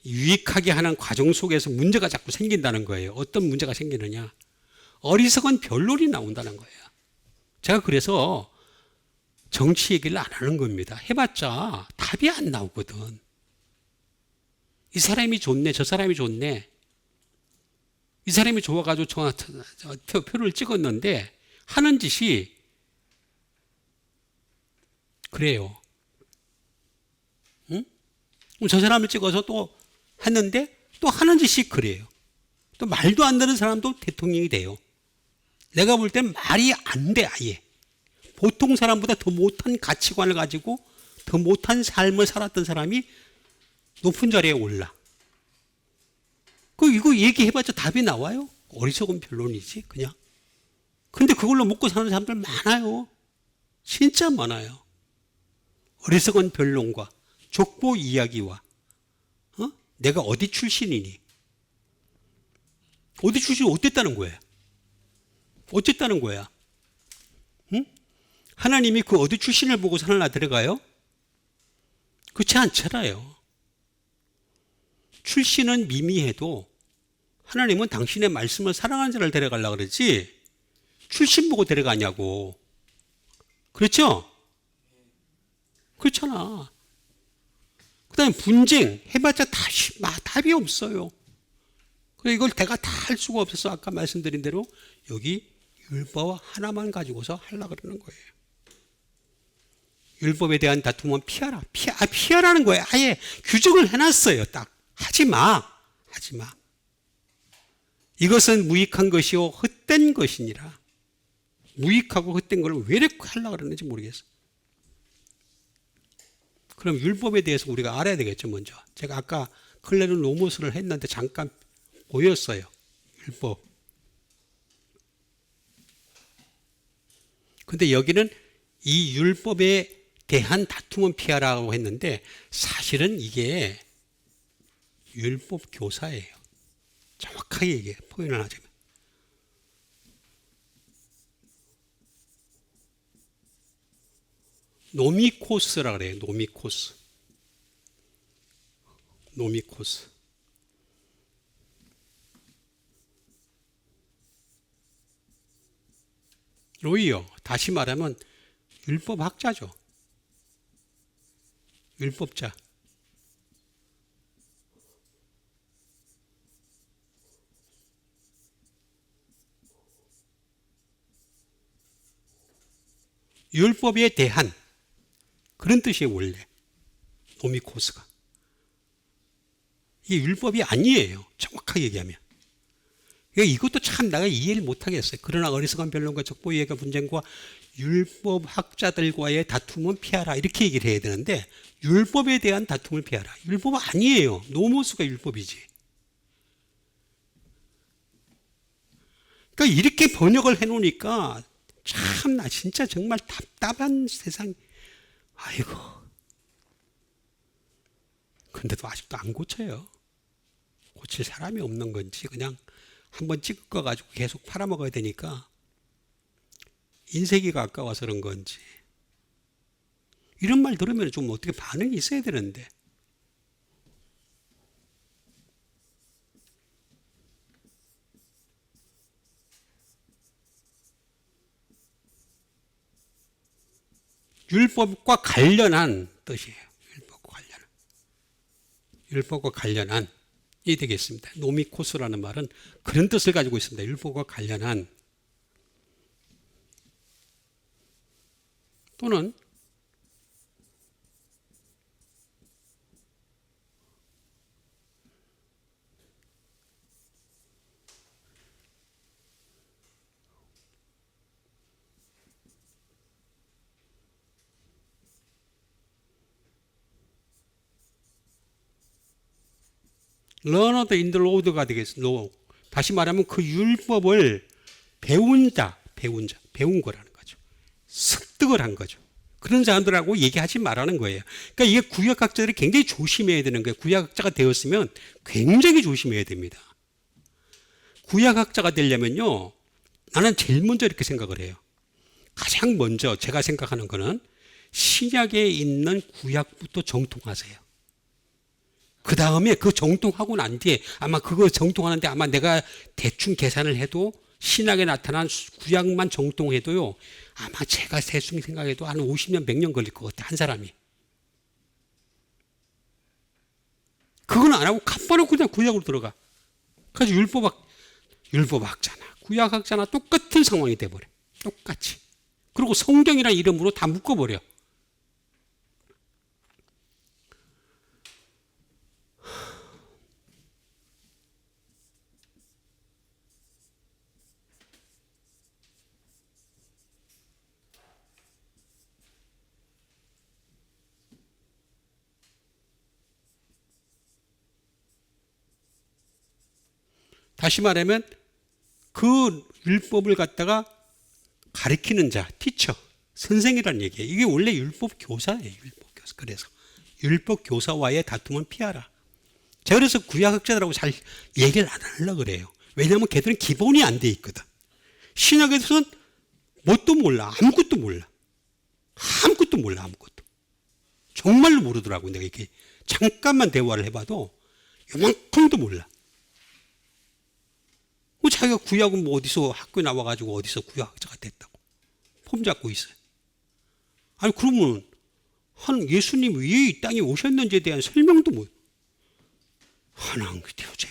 유익하게 하는 과정 속에서 문제가 자꾸 생긴다는 거예요. 어떤 문제가 생기느냐. 어리석은 변론이 나온다는 거예요. 제가 그래서 정치 얘기를 안 하는 겁니다. 해봤자 답이 안 나오거든. 이 사람이 좋네, 저 사람이 좋네. 이 사람이 좋아가지고 저 표를 찍었는데 하는 짓이 그래요. 응? 저 사람을 찍어서 또 했는데 또 하는 짓이 그래요. 또 말도 안 되는 사람도 대통령이 돼요. 내가 볼 땐 말이 안 돼, 아예. 보통 사람보다 더 못한 가치관을 가지고 더 못한 삶을 살았던 사람이 높은 자리에 올라. 이거 얘기해봤자 답이 나와요? 어리석은 변론이지, 그냥. 근데 그걸로 먹고 사는 사람들 많아요. 진짜 많아요. 어리석은 변론과 족보 이야기와 내가 어디 출신이니? 어디 출신이 어땠다는 거예요? 어쨌다는 거야? 응? 하나님이 그 어디 출신을 보고 하늘나라 들어가요? 그렇지 않잖아요. 출신은 미미해도 하나님은 당신의 말씀을 사랑하는 자를 데려가려고 그러지 출신 보고 데려가냐고. 그렇죠? 그렇잖아. 그 다음에 분쟁 해봤자 답이 없어요. 그래서 이걸 내가 다 할 수가 없어서 아까 말씀드린 대로 여기 율법 하나만 가지고서 하려고 그러는 거예요. 율법에 대한 다툼은 피하라. 피하라는 거예요. 아예 규정을 해놨어요. 딱. 하지 마. 이것은 무익한 것이요 헛된 것이니라. 무익하고 헛된 걸 왜 이렇게 하려고 그러는지 모르겠어요. 그럼 율법에 대해서 우리가 알아야 되겠죠, 먼저. 제가 아까 클레르 노모스를 했는데 잠깐 보였어요. 율법. 근데 여기는 이 율법에 대한 다툼은 피하라고 했는데 사실은 이게 율법 교사예요. 정확하게 얘기해 표현을 하자면. 노미코스라 그래요. 노미코스. 로이요. 다시 말하면 율법학자죠. 율법자. 율법에 대한 그런 뜻이에요. 원래 노미코스가. 이게 율법이 아니에요. 정확하게 얘기하면. 이것도 참 내가 이해를 못하겠어요. 그러나 어리석은 변론과 족보 이해가 분쟁과 율법학자들과의 다툼은 피하라 이렇게 얘기를 해야 되는데 율법에 대한 다툼을 피하라. 율법은 아니에요. 노모스가 율법이지. 그러니까 이렇게 번역을 해놓으니까 참 나 진짜 정말 답답한 세상. 아이고. 근데도 아직도 안 고쳐요. 고칠 사람이 없는 건지 그냥 한번 찍어가지고 계속 팔아먹어야 되니까 인쇄기가 아까워서 그런 건지. 이런 말 들으면 좀 어떻게 반응이 있어야 되는데. 율법과 관련한 뜻이에요. 율법과 관련한 이 되겠습니다. 노미코스라는 말은 그런 뜻을 가지고 있습니다. 율법과 관련한 또는 learned in the Lord가 되겠습니다. 다시 말하면 그 율법을 배운 거라는 거죠. 습득을 한 거죠. 그런 사람들하고 얘기하지 말라는 거예요. 그러니까 이게 구약학자들이 굉장히 조심해야 되는 거예요. 구약학자가 되었으면 굉장히 조심해야 됩니다. 구약학자가 되려면요, 나는 제일 먼저 이렇게 생각을 해요. 가장 먼저 제가 생각하는 거는 신약에 있는 구약부터 정통하세요. 그 다음에 그 정통하고 난 뒤에 아마 그거 정통하는데 아마 내가 대충 계산을 해도 신약에 나타난 구약만 정통해도요, 아마 제가 대충 생각해도 한 50년, 100년 걸릴 것 같아, 한 사람이. 그건 안 하고 간단하고 그냥 구약으로 들어가. 그래서 율법학자나 구약학자나 똑같은 상황이 돼버려. 똑같이. 그리고 성경이라는 이름으로 다 묶어버려. 다시 말하면 그 율법을 갖다가 가르치는 자, 티처, 선생이라는 얘기예요. 이게 원래 율법 교사예요. 율법 교사. 그래서 율법 교사와의 다툼은 피하라. 제가 그래서 구약학자들하고 잘 얘기를 안 하려고 그래요. 왜냐하면 걔들은 기본이 안 돼 있거든. 신약에서는 뭣도 몰라. 아무것도 몰라. 아무것도 몰라. 아무것도. 정말로 모르더라고. 내가 이렇게 잠깐만 대화를 해봐도 요만큼도 몰라. 뭐 자기가 구약은 뭐 어디서 학교 나와가지고 어디서 구약학자가 됐다고 폼 잡고 있어요. 아니 그러면 한 예수님 왜 이 땅에 오셨는지에 대한 설명도 뭐 하나님 교제.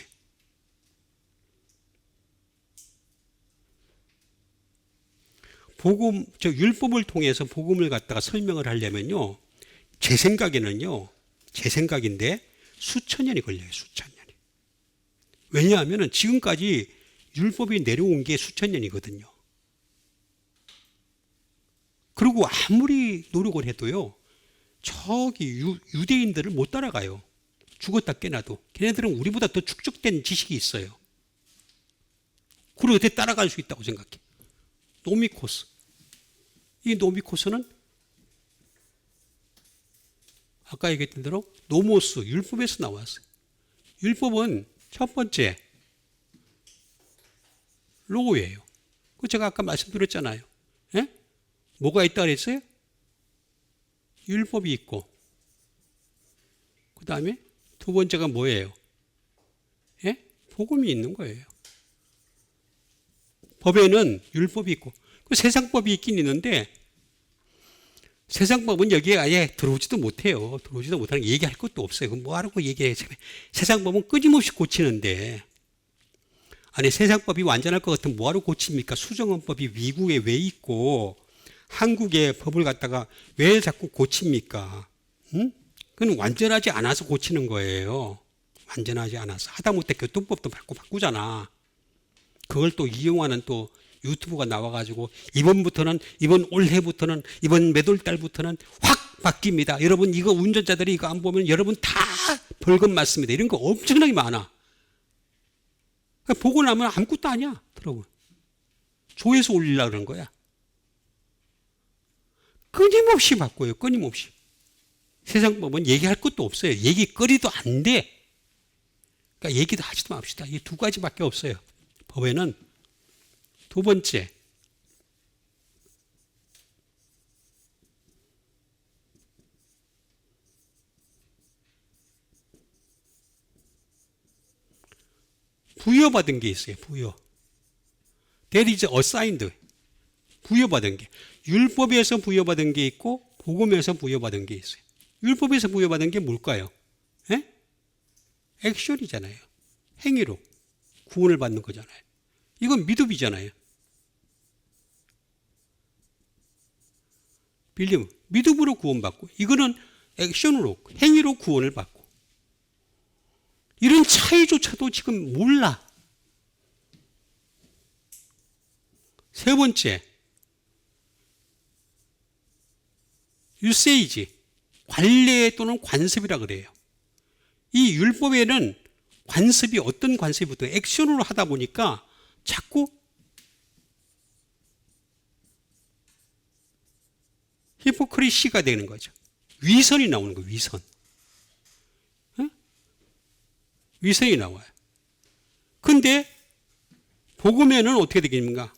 복음, 율법을 통해서 복음을 갖다가 설명을 하려면요, 제 생각인데 수천 년이 걸려요. 수천 년이. 왜냐하면 지금까지 율법이 내려온 게 수천 년이거든요. 그리고 아무리 노력을 해도요, 저기 유대인들을 못 따라가요. 죽었다 깨나도. 걔네들은 우리보다 더 축적된 지식이 있어요. 그리고 어떻게 따라갈 수 있다고 생각해. 노미코스. 이 노미코스는 아까 얘기했던 대로 노모스, 율법에서 나왔어요. 율법은 첫 번째 로예요. 그 제가 아까 말씀드렸잖아요. 예? 뭐가 있다 그랬어요? 율법이 있고, 그 다음에 두 번째가 뭐예요? 예? 복음이 있는 거예요. 법에는 율법이 있고, 그 세상법이 있긴 있는데, 세상법은 여기에 아예 들어오지도 못해요. 들어오지도 못하는 게 얘기할 것도 없어요. 그럼 뭐하라고 얘기해. 세상법은 끊임없이 고치는데, 아니 세상법이 완전할 것 같으면 뭐하러 고칩니까? 수정헌법이 미국에 왜 있고 한국의 법을 갖다가 왜 자꾸 고칩니까? 응? 그건 완전하지 않아서 고치는 거예요. 완전하지 않아서. 하다못해 교통법도 바꾸잖아. 그걸 또 이용하는 또 유튜브가 나와가지고 이번 올해부터는 이번 몇 월 달부터는 확 바뀝니다. 여러분 이거 운전자들이 이거 안 보면 여러분 다 벌금 맞습니다. 이런 거 엄청나게 많아. 보고 나면 아무것도 아니야. 들어보면. 조회수 올리려고 그러는 거야. 끊임없이 바꿔요. 끊임없이. 세상법은 얘기할 것도 없어요. 얘기거리도 안 돼. 그러니까 얘기도 하지도 맙시다. 이 두 가지밖에 없어요. 법에는 두 번째. 부여받은 게 있어요. 부여. That is assigned. 부여받은 게. 율법에서 부여받은 게 있고 복음에서 부여받은 게 있어요. 율법에서 부여받은 게 뭘까요? 에? 액션이잖아요. 행위로 구원을 받는 거잖아요. 이건 믿음이잖아요. 빌림, 믿음으로 구원받고 이거는 액션으로 행위로 구원을 받고 이런 차이조차도 지금 몰라. 세 번째, 유세이지, 관례 또는 관습이라 그래요. 이 율법에는 관습이 어떤 관습이부터 액션으로 하다 보니까 자꾸 히포크리시가 되는 거죠. 위선이 나오는 거예요. 위선. 위선이 나와요. 근데 복음에는 어떻게 되겠습니까?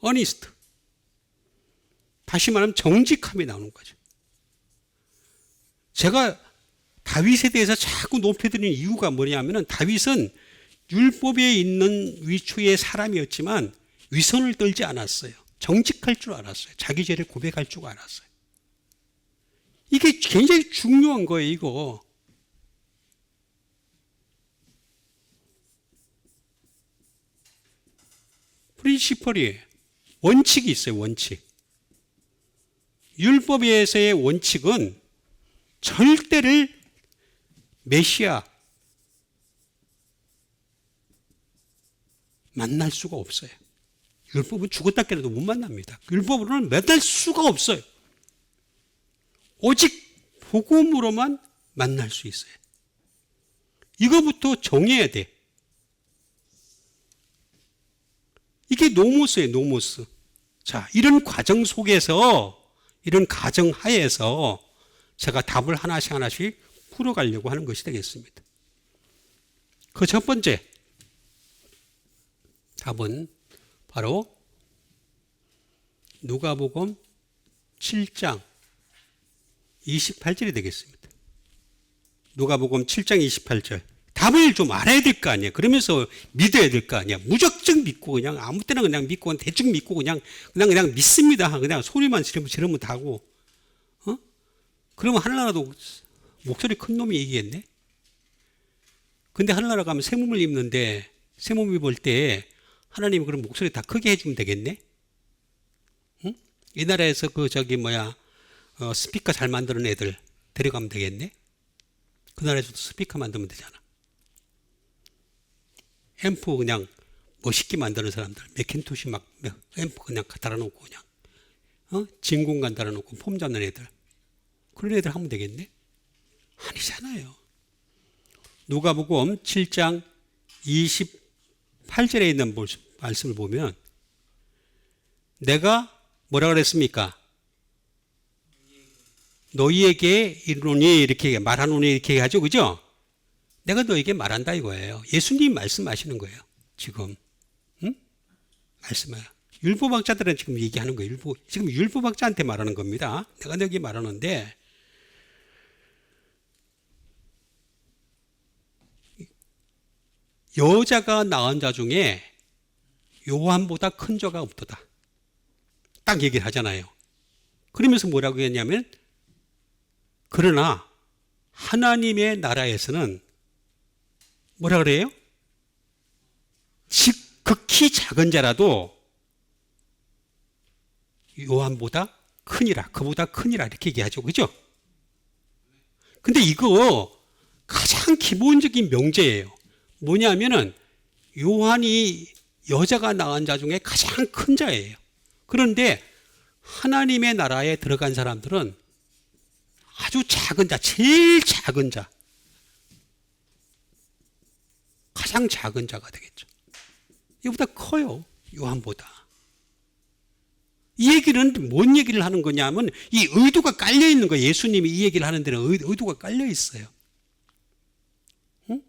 어니스트. 다시 말하면 정직함이 나오는 거죠. 제가 다윗에 대해서 자꾸 높여드리는 이유가 뭐냐면 다윗은 율법에 있는 위치의 사람이었지만 위선을 떨지 않았어요. 정직할 줄 알았어요. 자기 죄를 고백할 줄 알았어요. 이게 굉장히 중요한 거예요. 이거. 프린시펄이에요. 원칙이 있어요. 원칙. 율법에서의 원칙은 절대를 메시아 만날 수가 없어요. 율법은 죽었다 깨라도 못 만납니다. 율법으로는 만날 수가 없어요. 오직 복음으로만 만날 수 있어요. 이거부터 정해야 돼. 이게 노모스예요, 노모스. 자, 이런 과정 속에서, 이런 가정 하에서 제가 답을 하나씩 풀어가려고 하는 것이 되겠습니다. 그 첫 번째 답은 바로 누가복음 7장 28절이 되겠습니다. 누가복음 7장 28절. 답을 좀 알아야 될 거 아니에요. 그러면서 믿어야 될 거 아니야. 무작정 믿고 그냥 아무 때나 그냥 믿고 대충 믿고 그냥 믿습니다. 그냥 소리만 지르면 다고. 그러면 하늘나라도 목소리 큰 놈이 이기겠네. 근데 하늘나라 가면 새 몸을 입는데 새 몸 입을 때 하나님이 그럼 목소리 다 크게 해주면 되겠네. 응? 이 나라에서 스피커 잘 만드는 애들 데려가면 되겠네. 그 나라에서도 스피커 만들면 되잖아. 앰프 그냥 멋있게 만드는 사람들, 맥킨토시 앰프 그냥 달아놓고 그냥, 진공관 달아놓고 폼 잡는 애들. 그런 애들 하면 되겠네? 아니잖아요. 누가복음 7장 28절에 있는 말씀을 보면 내가 뭐라 그랬습니까? 너희에게 이르노니 이렇게 말하노니 이렇게 하죠. 그죠? 내가 너에게 말한다 이거예요. 예수님 말씀하시는 거예요. 지금. 응? 말씀해요. 율법학자들은 지금 얘기하는 거예요. 지금 율법학자한테 말하는 겁니다. 내가 너에게 말하는데 여자가 낳은 자 중에 요한보다 큰 자가 없도다. 딱 얘기를 하잖아요. 그러면서 뭐라고 했냐면 그러나 하나님의 나라에서는 뭐라 그래요? 극히 작은 자라도 요한보다 크니라, 그보다 크니라 이렇게 얘기하죠. 그죠? 근데 이거 가장 기본적인 명제예요. 뭐냐면은 요한이 여자가 낳은 자 중에 가장 큰 자예요. 그런데 하나님의 나라에 들어간 사람들은 아주 작은 자, 제일 작은 자, 가장 작은 자가 되겠죠. 이보다 커요. 요한보다. 이 얘기는 뭔 얘기를 하는 거냐면 이 의도가 깔려 있는 거예요. 예수님이 이 얘기를 하는 데는 의도가 깔려 있어요. 응?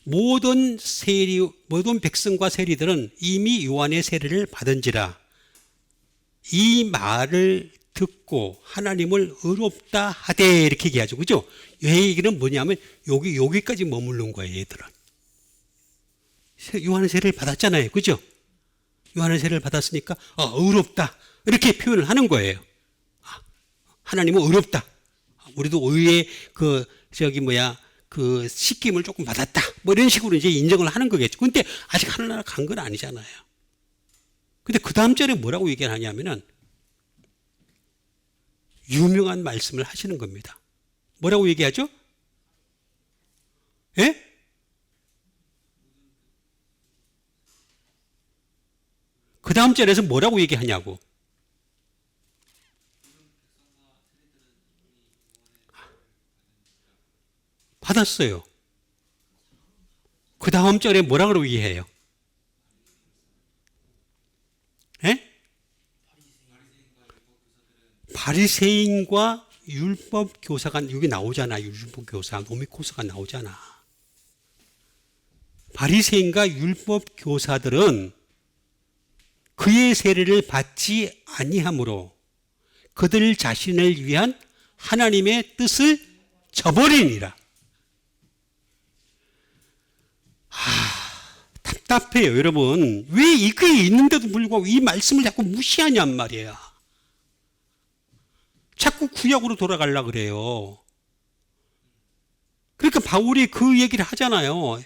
모든 백성과 세리들은 이미 요한의 세례를 받은지라 이 말을 듣고 하나님을 의롭다 하되 이렇게 얘기하죠. 그죠? 이 얘기는 뭐냐면 여기까지 머무른 거예요. 얘들은. 요한의 세례를 받았잖아요. 그죠? 요한의 세례를 받았으니까 의롭다 이렇게 표현을 하는 거예요. 하나님은 의롭다. 우리도 의의 그 씻김을 조금 받았다. 뭐 이런 식으로 이제 인정을 하는 거겠죠. 근데 아직 하늘나라 간 건 아니잖아요. 근데 그 다음 절에 뭐라고 얘기를 하냐면은 유명한 말씀을 하시는 겁니다. 뭐라고 얘기하죠? 예? 그 다음 절에서 뭐라고 얘기하냐고. 받았어요. 그 다음 절에 뭐라고 얘기해요? 예? 바리새인과 율법 교사가 여기 나오잖아. 율법 교사, 노미코스가 나오잖아. 바리새인과 율법 교사들은 그의 세례를 받지 아니하므로 그들 자신을 위한 하나님의 뜻을 저버리니라. 답답해요, 여러분. 왜 이게 있는데도 불구하고 이 말씀을 자꾸 무시하냔 말이야. 자꾸 구약으로 돌아가려고 그래요. 그러니까 바울이 그 얘기를 하잖아요.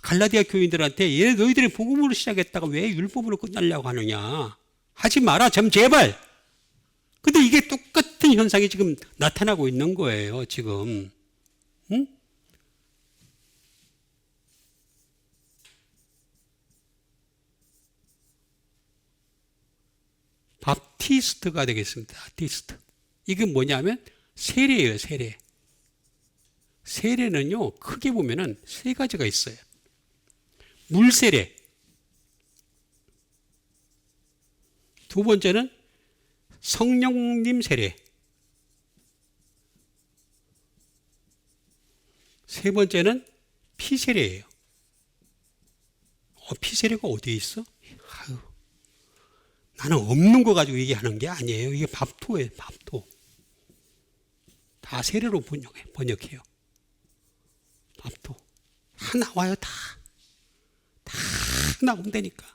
갈라디아 교인들한테 너희들이 복음으로 시작했다가 왜 율법으로 끝나려고 하느냐. 하지 마라, 제발. 근데 이게 똑같은 현상이 지금 나타나고 있는 거예요, 지금. 응? 밥티스트가 되겠습니다. 바티스트. 이게 뭐냐면 세례예요, 세례. 세례는요, 크게 보면은 세 가지가 있어요. 물세례. 두 번째는 성령님 세례. 세 번째는 피세례예요. 피세례가 어디에 있어? 아유, 나는 없는 거 가지고 얘기하는 게 아니에요. 이게 밥토예요, 밥토. 다 세례로 번역해요. 밥토. 다 나와요, 다. 다 나오면 되니까.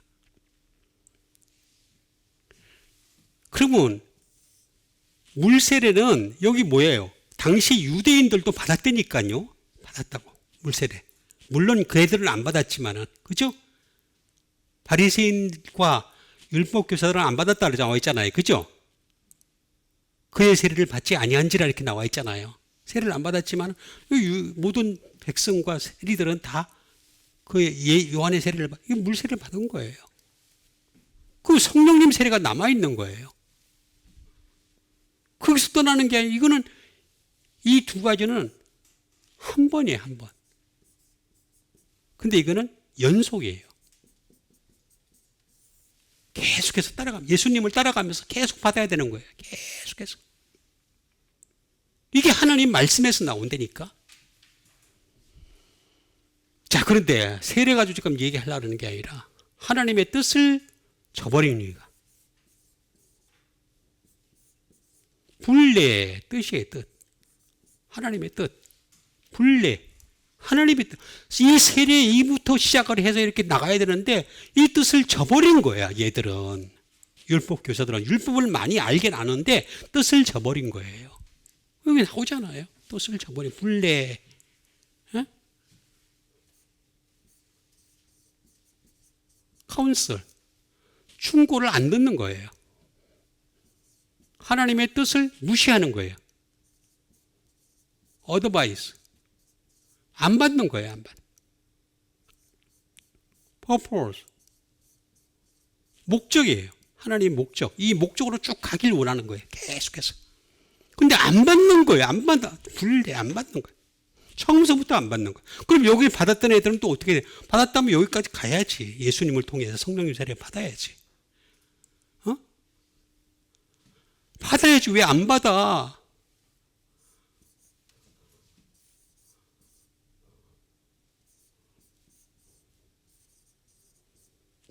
그러면 물세례는 여기 뭐예요? 당시 유대인들도 받았다니까요. 받았다고. 물세례. 물론 그 애들은 안 받았지만은, 그죠? 바리새인과 율법교사들은 안 받았다 나와 있잖아요. 그죠? 그의 세례를 받지 아니한지라 이렇게 나와 있잖아요. 세례를 안 받았지만 모든 백성과 세리들은 다 그 요한의 세례를 물세례를 받은 거예요. 그 성령님 세례가 남아 있는 거예요. 거기서 떠나는 게 아니라 이거는 이 두 가지는 한 번이에요, 한 번. 근데 이거는 연속이에요. 계속해서 예수님을 따라가면서 계속 받아야 되는 거예요. 계속해서. 이게 하나님 말씀에서 나온다니까. 자, 그런데 세례 가지고 지금 얘기하려고 하는 게 아니라 하나님의 뜻을 저버리는 이유가. 분례의 뜻이에요, 뜻. 하나님의 뜻. 분례. 하나님의 뜻. 이 세례 이부터 시작을 해서 이렇게 나가야 되는데 이 뜻을 저버린 거야, 얘들은. 율법 교사들은 율법을 많이 알긴 아는데 뜻을 저버린 거예요. 여기 나오잖아요. 뜻을 저버린 분례. 에? 카운슬. 충고를 안 듣는 거예요. 하나님의 뜻을 무시하는 거예요. 어드바이스. 안 받는 거예요, 안 받는. purpose. 목적이에요. 하나님 목적. 이 목적으로 쭉 가길 원하는 거예요. 계속해서. 근데 안 받는 거예요. 안 받아. 불례 안 받는 거예요. 처음서부터 안 받는 거예요. 그럼 여기 받았던 애들은 또 어떻게 돼? 받았다면 여기까지 가야지. 예수님을 통해서 성령님 세례 받아야지. 받아야지. 왜 안 받아?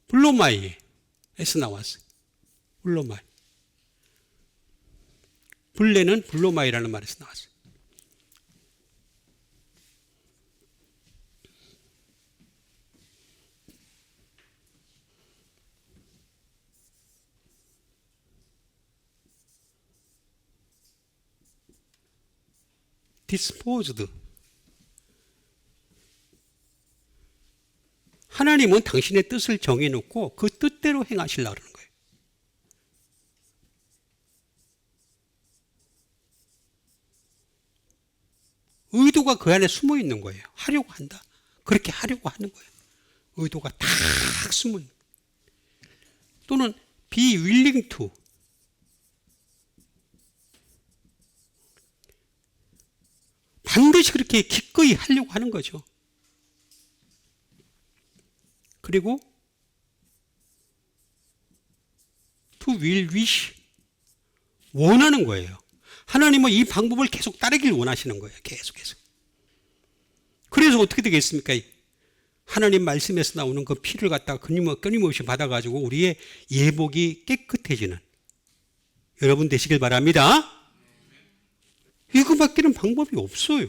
블로마이에서 나왔어요. 블로마이. 블레는 블로마이라는 말에서 나왔어요. disposed. 하나님은 당신의 뜻을 정해놓고 그 뜻대로 행하시려고 하는 거예요. 의도가 그 안에 숨어 있는 거예요. 하려고 한다. 그렇게 하려고 하는 거예요. 의도가 딱 숨어 있는 거예요. 또는 be willing to. 반드시 그렇게 기꺼이 하려고 하는 거죠. 그리고 to will wish. 원하는 거예요. 하나님은 이 방법을 계속 따르길 원하시는 거예요. 계속해서. 그래서 어떻게 되겠습니까? 하나님 말씀에서 나오는 그 피를 갖다가 끊임없이 받아가지고 우리의 예복이 깨끗해지는 여러분 되시길 바랍니다. 이거밖에는 방법이 없어요.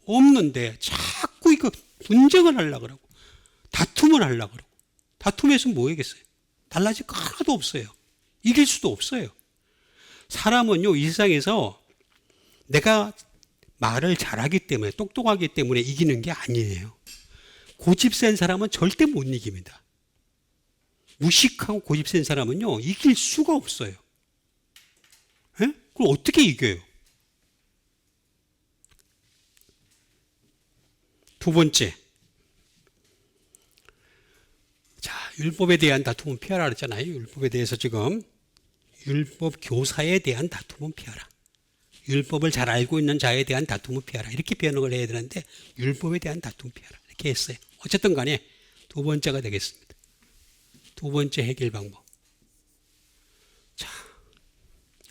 없는데 자꾸 이거 분쟁을 하려고 그러고 다툼을 하려고 그러고 다툼에서 뭐 하겠어요? 달라질 거 하나도 없어요. 이길 수도 없어요. 사람은요, 이 세상에서 내가 말을 잘하기 때문에 똑똑하기 때문에 이기는 게 아니에요. 고집 센 사람은 절대 못 이깁니다. 무식하고 고집 센 사람은요, 이길 수가 없어요. 에? 그럼 어떻게 이겨요? 두 번째. 자, 율법에 대한 다툼은 피하라 그랬잖아요. 율법에 대해서 지금 율법 교사에 대한 다툼은 피하라. 율법을 잘 알고 있는 자에 대한 다툼을 피하라. 이렇게 변형을 해야 되는데 율법에 대한 다툼을 피하라. 이렇게 했어요. 어쨌든 간에 두 번째가 되겠습니다. 두 번째 해결 방법. 자,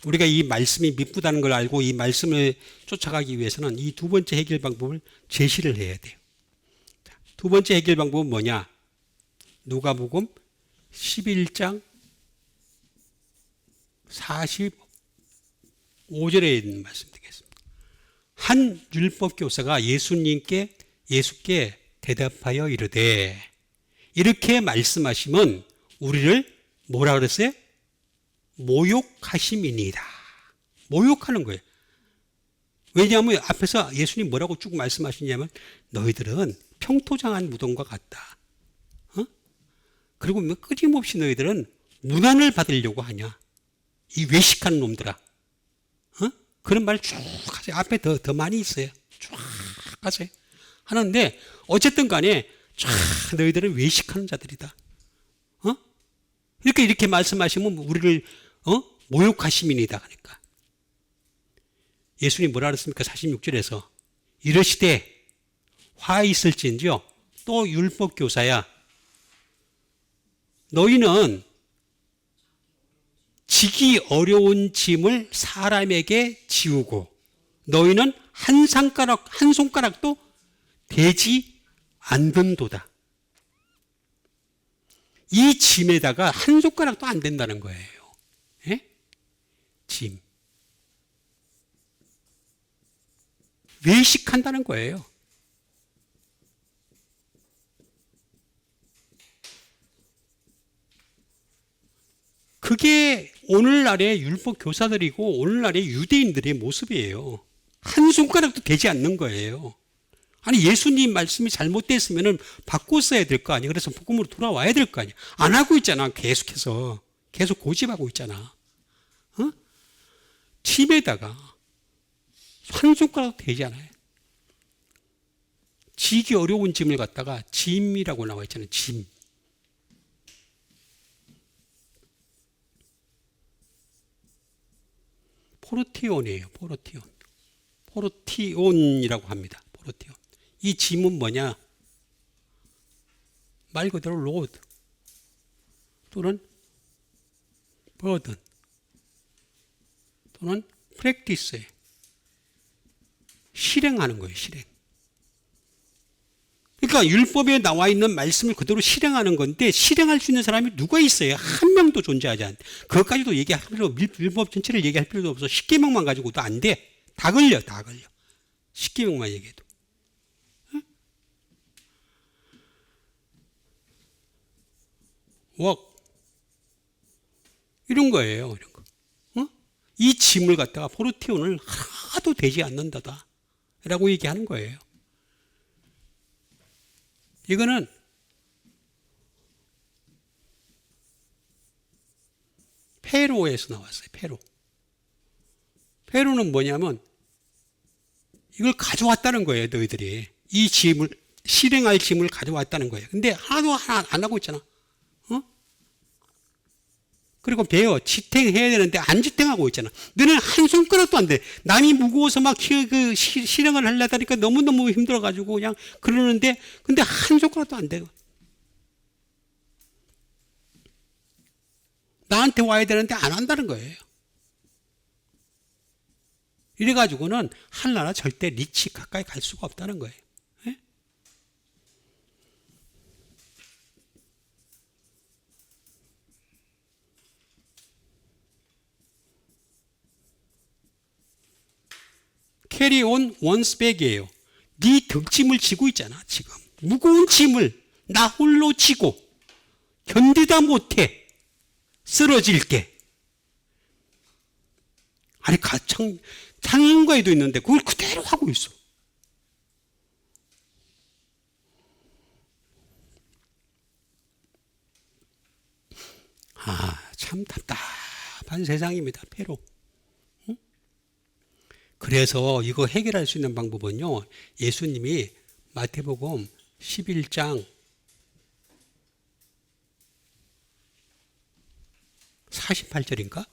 우리가 이 말씀이 미쁘다는 걸 알고 이 말씀을 쫓아가기 위해서는 이 두 번째 해결 방법을 제시를 해야 돼요. 자, 두 번째 해결 방법은 뭐냐? 누가복음 11장 45절에 있는 말씀 되겠습니다. 한 율법 교사가 예수께 대답하여 이르되, 이렇게 말씀하시면 우리를 뭐라 그랬어요? 모욕하심이니이다. 모욕하는 거예요. 왜냐하면 앞에서 예수님 뭐라고 쭉 말씀하시냐면 너희들은 평토장한 무덤과 같다. 그리고 끊임없이 너희들은 문안을 받으려고 하냐. 이 외식하는 놈들아. 그런 말 쭉 하세요. 앞에 더 많이 있어요. 쭉 하세요. 하는데 어쨌든 간에 쫙 너희들은 외식하는 자들이다. 이렇게 말씀하시면 우리를 모욕하심이니다. 그러니까 예수님 뭐라 그랬습니까? 46절에서 이르시되 화 있을진지요 또 율법 교사야 너희는 지기 어려운 짐을 사람에게 지우고 너희는 한 손가락도 대지 않는도다. 이 짐에다가 한 손가락도 안 된다는 거예요. 예? 짐. 외식한다는 거예요. 그게 오늘날의 율법 교사들이고 오늘날의 유대인들의 모습이에요. 한 손가락도 되지 않는 거예요. 아니 예수님 말씀이 잘못됐으면 바꿨어야 될 거 아니에요. 그래서 복음으로 돌아와야 될 거 아니에요. 안 하고 있잖아. 계속해서. 계속 고집하고 있잖아. 짐에다가 한 손가락도 되지 않아요. 지기 어려운 짐을 갖다가 짐이라고 나와 있잖아요. 짐. 포르티온이에요. 포르티온이라고 합니다. 포르티온. 이 짐은 뭐냐? 말 그대로 로드 또는 버든 또는 프랙티스에 실행하는 거예요. 실행. 그러니까 율법에 나와 있는 말씀을 그대로 실행하는 건데 실행할 수 있는 사람이 누가 있어요? 한 명도 존재하지 않는데 그것까지도 얘기할 필요 율법 전체를 얘기할 필요도 없어. 10계명만 가지고도 안 돼. 다 걸려. 10계명만 얘기해도. 웍 이런 거예요. 이런 거. 이 짐을 갖다가 포르티온을 하나도 되지 않는다다 라고 얘기하는 거예요. 이거는 페로에서 나왔어요. 페로는 뭐냐면 이걸 가져왔다는 거예요. 너희들이 이 짐을 실행할 짐을 가져왔다는 거예요. 근데 하나도 안 하고 있잖아. 그리고 배워 지탱해야 되는데 안 지탱하고 있잖아. 너는 한 손가락도 안 돼. 남이 무거워서 막 실행을 하려다니까 너무너무 힘들어가지고 그냥 그러는데 근데 한 손가락도 안 돼. 나한테 와야 되는데 안 한다는 거예요. 이래가지고는 하나라 절대 리치 가까이 갈 수가 없다는 거예요. 예? 캐리 온 원스백이에요. 네 덕짐을 지고 있잖아. 지금 무거운 짐을 나 홀로 지고 견디다 못해 쓰러질게. 아니 창문과에도 있는데 그걸 그대로 하고 있어. 참 답답한 세상입니다. 페로. 그래서 이거 해결할 수 있는 방법은요. 예수님이 마태복음 11장 48절인가?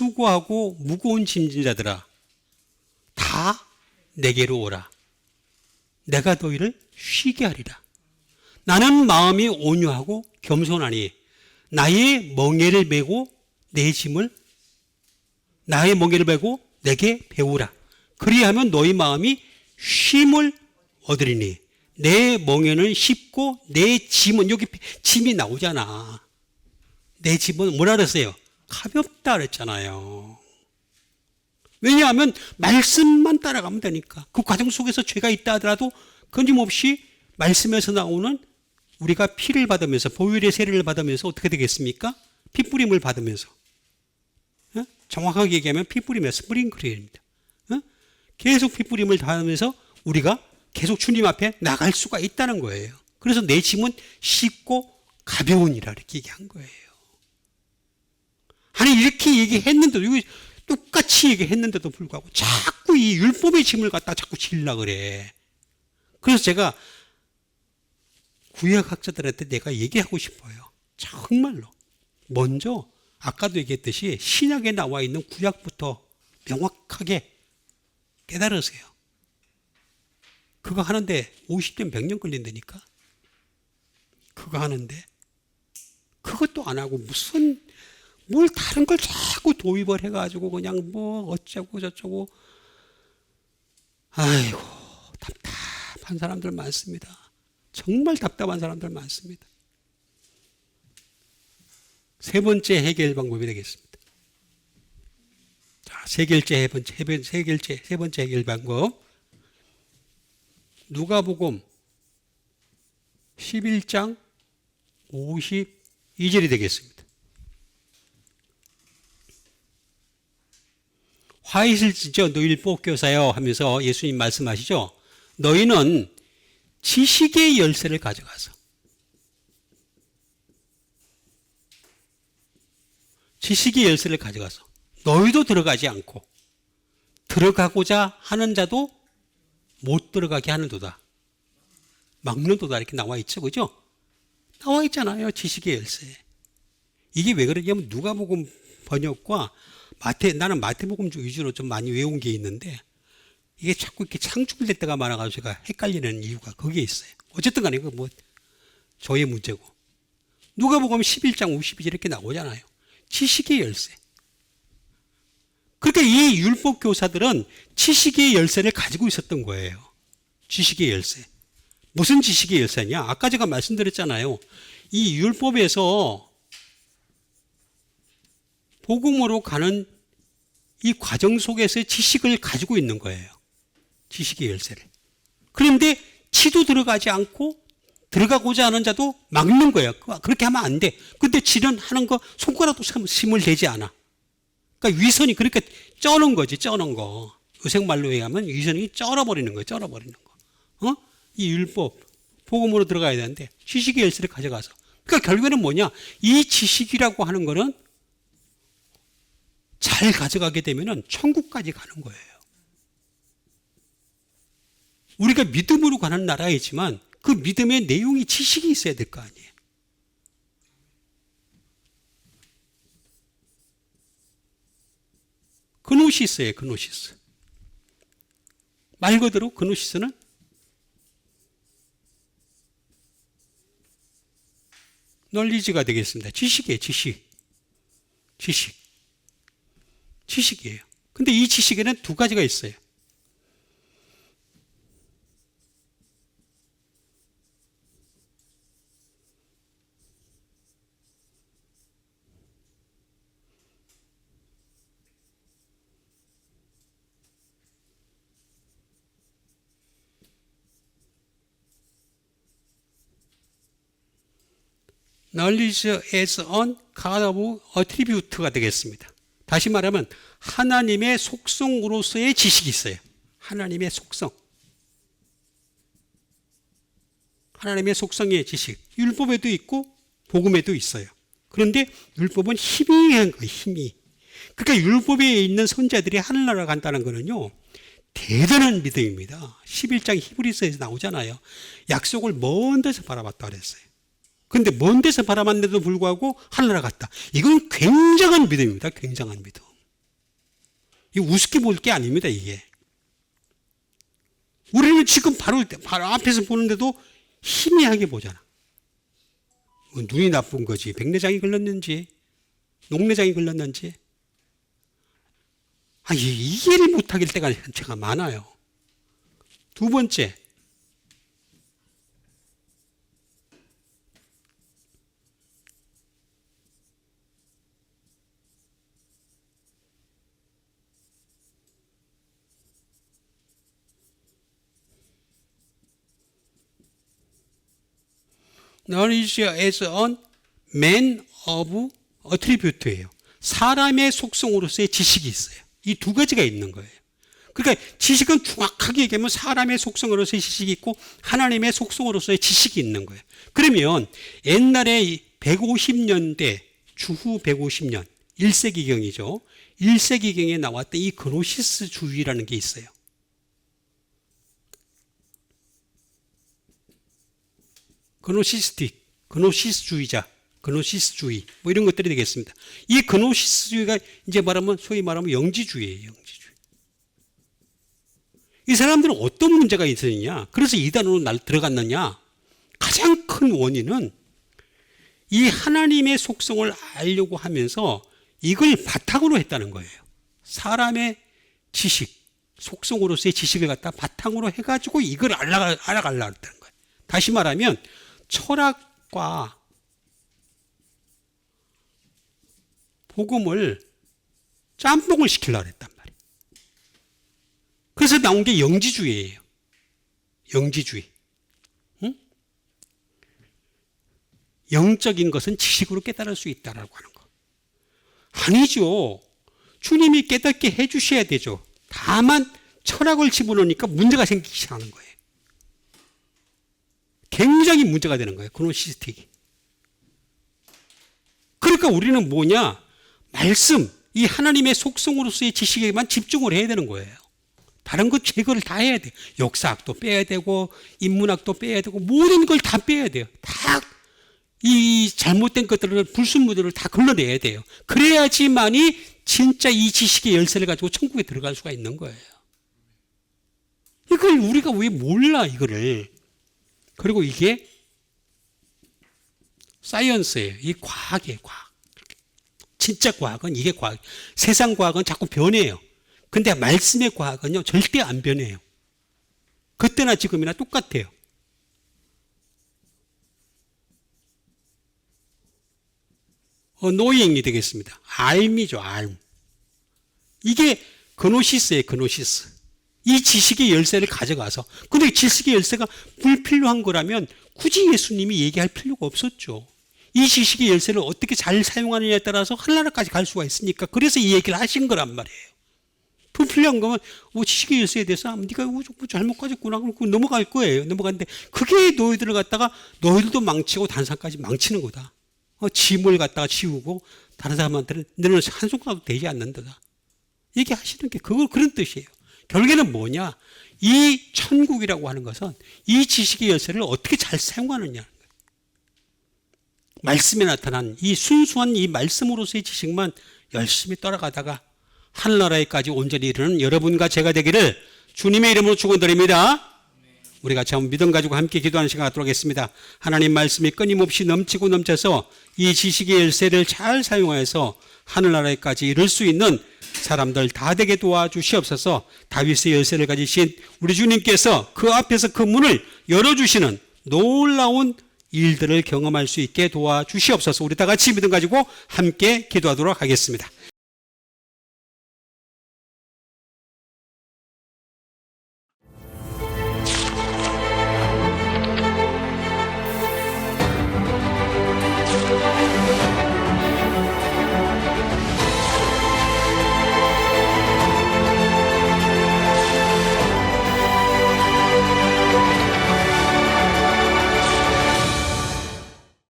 수고하고 무거운 짐진 자들아 다 내게로 오라. 내가 너희를 쉬게 하리라. 나는 마음이 온유하고 겸손하니 나의 멍에를 메고 내게 배우라. 그리하면 너희 마음이 쉼을 얻으리니 내 멍에는 쉽고 내 짐은, 여기 짐이 나오잖아. 내 짐은 뭐라 그랬어요? 가볍다 그랬잖아요. 왜냐하면 말씀만 따라가면 되니까. 그 과정 속에서 죄가 있다 하더라도 끊임없이 말씀에서 나오는, 우리가 피를 받으면서, 보혈의 세례를 받으면서 어떻게 되겠습니까? 피 뿌림을 받으면서, 정확하게 얘기하면 피 뿌리면 스프링클입니다. 계속 피 뿌림을 받으면서 우리가 계속 주님 앞에 나갈 수가 있다는 거예요. 그래서 내 짐은 쉽고 가벼우니라 이렇게 얘기한 거예요. 아니 이렇게 얘기했는데도, 똑같이 얘기했는데도 불구하고 자꾸 이 율법의 짐을 갖다 자꾸 지으려고 그래. 그래서 제가 구약학자들한테 내가 얘기하고 싶어요. 정말로. 먼저 아까도 얘기했듯이 신약에 나와 있는 구약부터 명확하게 깨달으세요. 그거 하는데 50년 100년 걸린다니까. 그거 하는데 그것도 안 하고 무슨 뭘 다른 걸 자꾸 도입을 해가지고 그냥 뭐 어쩌고 저쩌고. 아이고 답답한 사람들 많습니다. 정말 답답한 사람들 많습니다. 세 번째 해결 방법이 되겠습니다. 자, 세 번째 해결 방법. 누가복음 11장 52절이 되겠습니다. 화 있을지저 너희를 뽑교사여 하면서 예수님 말씀하시죠. 너희는 지식의 열쇠를 가져가서, 지식의 열쇠를 가져가서 너희도 들어가지 않고 들어가고자 하는 자도 못 들어가게 하는도다. 막는도다 이렇게 나와 있죠. 그죠? 나와 있잖아요. 지식의 열쇠. 이게 왜 그러냐면 누가복음 번역과 나는 마태복음 위주로 좀 많이 외운 게 있는데 이게 자꾸 이렇게 창출될 때가 많아가지고 제가 헷갈리는 이유가 거기에 있어요. 어쨌든 간에 뭐 저의 문제고. 누가복음 11장 52절 이렇게 나오잖아요. 지식의 열쇠. 그러니까 이 율법 교사들은 지식의 열쇠를 가지고 있었던 거예요. 지식의 열쇠. 무슨 지식의 열쇠냐? 아까 제가 말씀드렸잖아요. 이 율법에서 복음으로 가는 이 과정 속에서의 지식을 가지고 있는 거예요. 지식의 열쇠를. 그런데 지도 들어가지 않고 들어가고자 하는 자도 막는 거예요. 그렇게 하면 안 돼. 근데 지는 하는 거 손가락도 힘을 대지 않아. 그러니까 위선이 그렇게 쩌는 거지, 쩌는 거. 의색말로 얘기하면 위선이 쩔어버리는 거예요, 쩔어버리는 거. 이 율법, 복음으로 들어가야 되는데 지식의 열쇠를 가져가서. 그러니까 결국에는 뭐냐? 이 지식이라고 하는 거는 잘 가져가게 되면은 천국까지 가는 거예요. 우리가 믿음으로 가는 나라이지만 그 믿음의 내용이 지식이 있어야 될 거 아니에요. 그노시스예요, 그노시스. 말 그대로 그노시스는 널리지가 되겠습니다. 지식이에요, 지식. 지식이에요. 근데 이 지식에는 두 가지가 있어요. knowledge as on God of attribute가 되겠습니다. 다시 말하면 하나님의 속성으로서의 지식이 있어요. 하나님의 속성. 하나님의 속성의 지식. 율법에도 있고 복음에도 있어요. 그런데 율법은 힘이 한 거예요. 힘이. 그러니까 율법에 있는 선자들이 하늘나라 간다는 거는요. 대단한 믿음입니다. 11장 히브리서에서 나오잖아요. 약속을 먼 데서 바라봤다 그랬어요. 근데 먼 데서 바라봤는데도 불구하고 하늘나라 갔다. 이건 굉장한 믿음입니다. 굉장한 믿음. 이 우습게 볼 게 아닙니다, 이게. 우리는 지금 바로 앞에서 보는데도 희미하게 보잖아. 눈이 나쁜 거지, 백내장이 걸렸는지, 녹내장이 걸렸는지. 이해를 못하길 때가 제가 많아요. 두 번째, knowledge as a man of attribute예요. 사람의 속성으로서의 지식이 있어요. 이 두 가지가 있는 거예요. 그러니까 지식은 정확하게 얘기하면 사람의 속성으로서의 지식이 있고 하나님의 속성으로서의 지식이 있는 거예요. 그러면 옛날에 150년대 주후 150년 1세기경이죠. 1세기경에 나왔던 이 그노시스주의라는 게 있어요. 그노시스주의자, 그노시스주의, 뭐 이런 것들이 되겠습니다. 이 그노시스주의가 이제 소위 말하면 영지주의예요, 영지주의. 이 사람들은 어떤 문제가 있었느냐? 그래서 이단으로 들어갔느냐? 가장 큰 원인은 이 하나님의 속성을 알려고 하면서 이걸 바탕으로 했다는 거예요. 사람의 지식, 속성으로서의 지식을 갖다 바탕으로 해가지고 이걸 알아가려고 했다는 거예요. 다시 말하면 철학과 복음을 짬뽕을 시키려고 했단 말이에요. 그래서 나온 게 영지주의예요. 영지주의. 응? 영적인 것은 지식으로 깨달을 수 있다라고 하는 거. 아니죠. 주님이 깨닫게 해주셔야 되죠. 다만 철학을 집어넣으니까 문제가 생기기 시작하는 거예요. 굉장히 문제가 되는 거예요. 그노시스틱이. 그러니까 우리는 뭐냐? 말씀, 이 하나님의 속성으로서의 지식에만 집중을 해야 되는 거예요. 다른 것 제거를 다 해야 돼요. 역사학도 빼야 되고 인문학도 빼야 되고 모든 걸 다 빼야 돼요. 다 이 잘못된 것들을 불순물들을 다 걸러내야 돼요. 그래야지만이 진짜 이 지식의 열쇠를 가지고 천국에 들어갈 수가 있는 거예요. 이걸 우리가 왜 몰라 이거를. 그리고 이게 사이언스예요. 이 과학이에요. 과학. 진짜 과학은 이게 과학. 세상 과학은 자꾸 변해요. 근데 말씀의 과학은요 절대 안 변해요. 그때나 지금이나 똑같아요. knowing이 되겠습니다. 알미죠. 알. 이게 그노시스예요. 그노시스. 이 지식의 열쇠를 가져가서. 근데 지식의 열쇠가 불필요한 거라면 굳이 예수님이 얘기할 필요가 없었죠. 이 지식의 열쇠를 어떻게 잘 사용하느냐에 따라서 하늘나라까지 갈 수가 있으니까 그래서 이 얘기를 하신 거란 말이에요. 불필요한 거면 지식의 열쇠에 대해서 네가 잘못 가졌구나 그러고 넘어갈 거예요. 넘어가는데 그게 너희들을 갖다가 너희들도 망치고 다른 사람까지 망치는 거다. 짐을 갖다가 지우고 다른 사람한테는 너는 한 손가락도 되지 않는다. 얘기하시는 게 그런 뜻이에요. 결국에는 뭐냐? 이 천국이라고 하는 것은 이 지식의 열쇠를 어떻게 잘 사용하느냐. 말씀에 나타난 이 순수한 이 말씀으로서의 지식만 열심히 따라가다가 하늘나라에까지 온전히 이르는 여러분과 제가 되기를 주님의 이름으로 축원드립니다. 우리 같이 한번 믿음 가지고 함께 기도하는 시간 갖도록 하겠습니다. 하나님 말씀이 끊임없이 넘치고 넘쳐서 이 지식의 열쇠를 잘 사용하여서 하늘나라에까지 이룰 수 있는 사람들 다 되게 도와주시옵소서. 다윗의 열쇠를 가지신 우리 주님께서 그 앞에서 그 문을 열어주시는 놀라운 일들을 경험할 수 있게 도와주시옵소서. 우리 다 같이 믿음 가지고 함께 기도하도록 하겠습니다.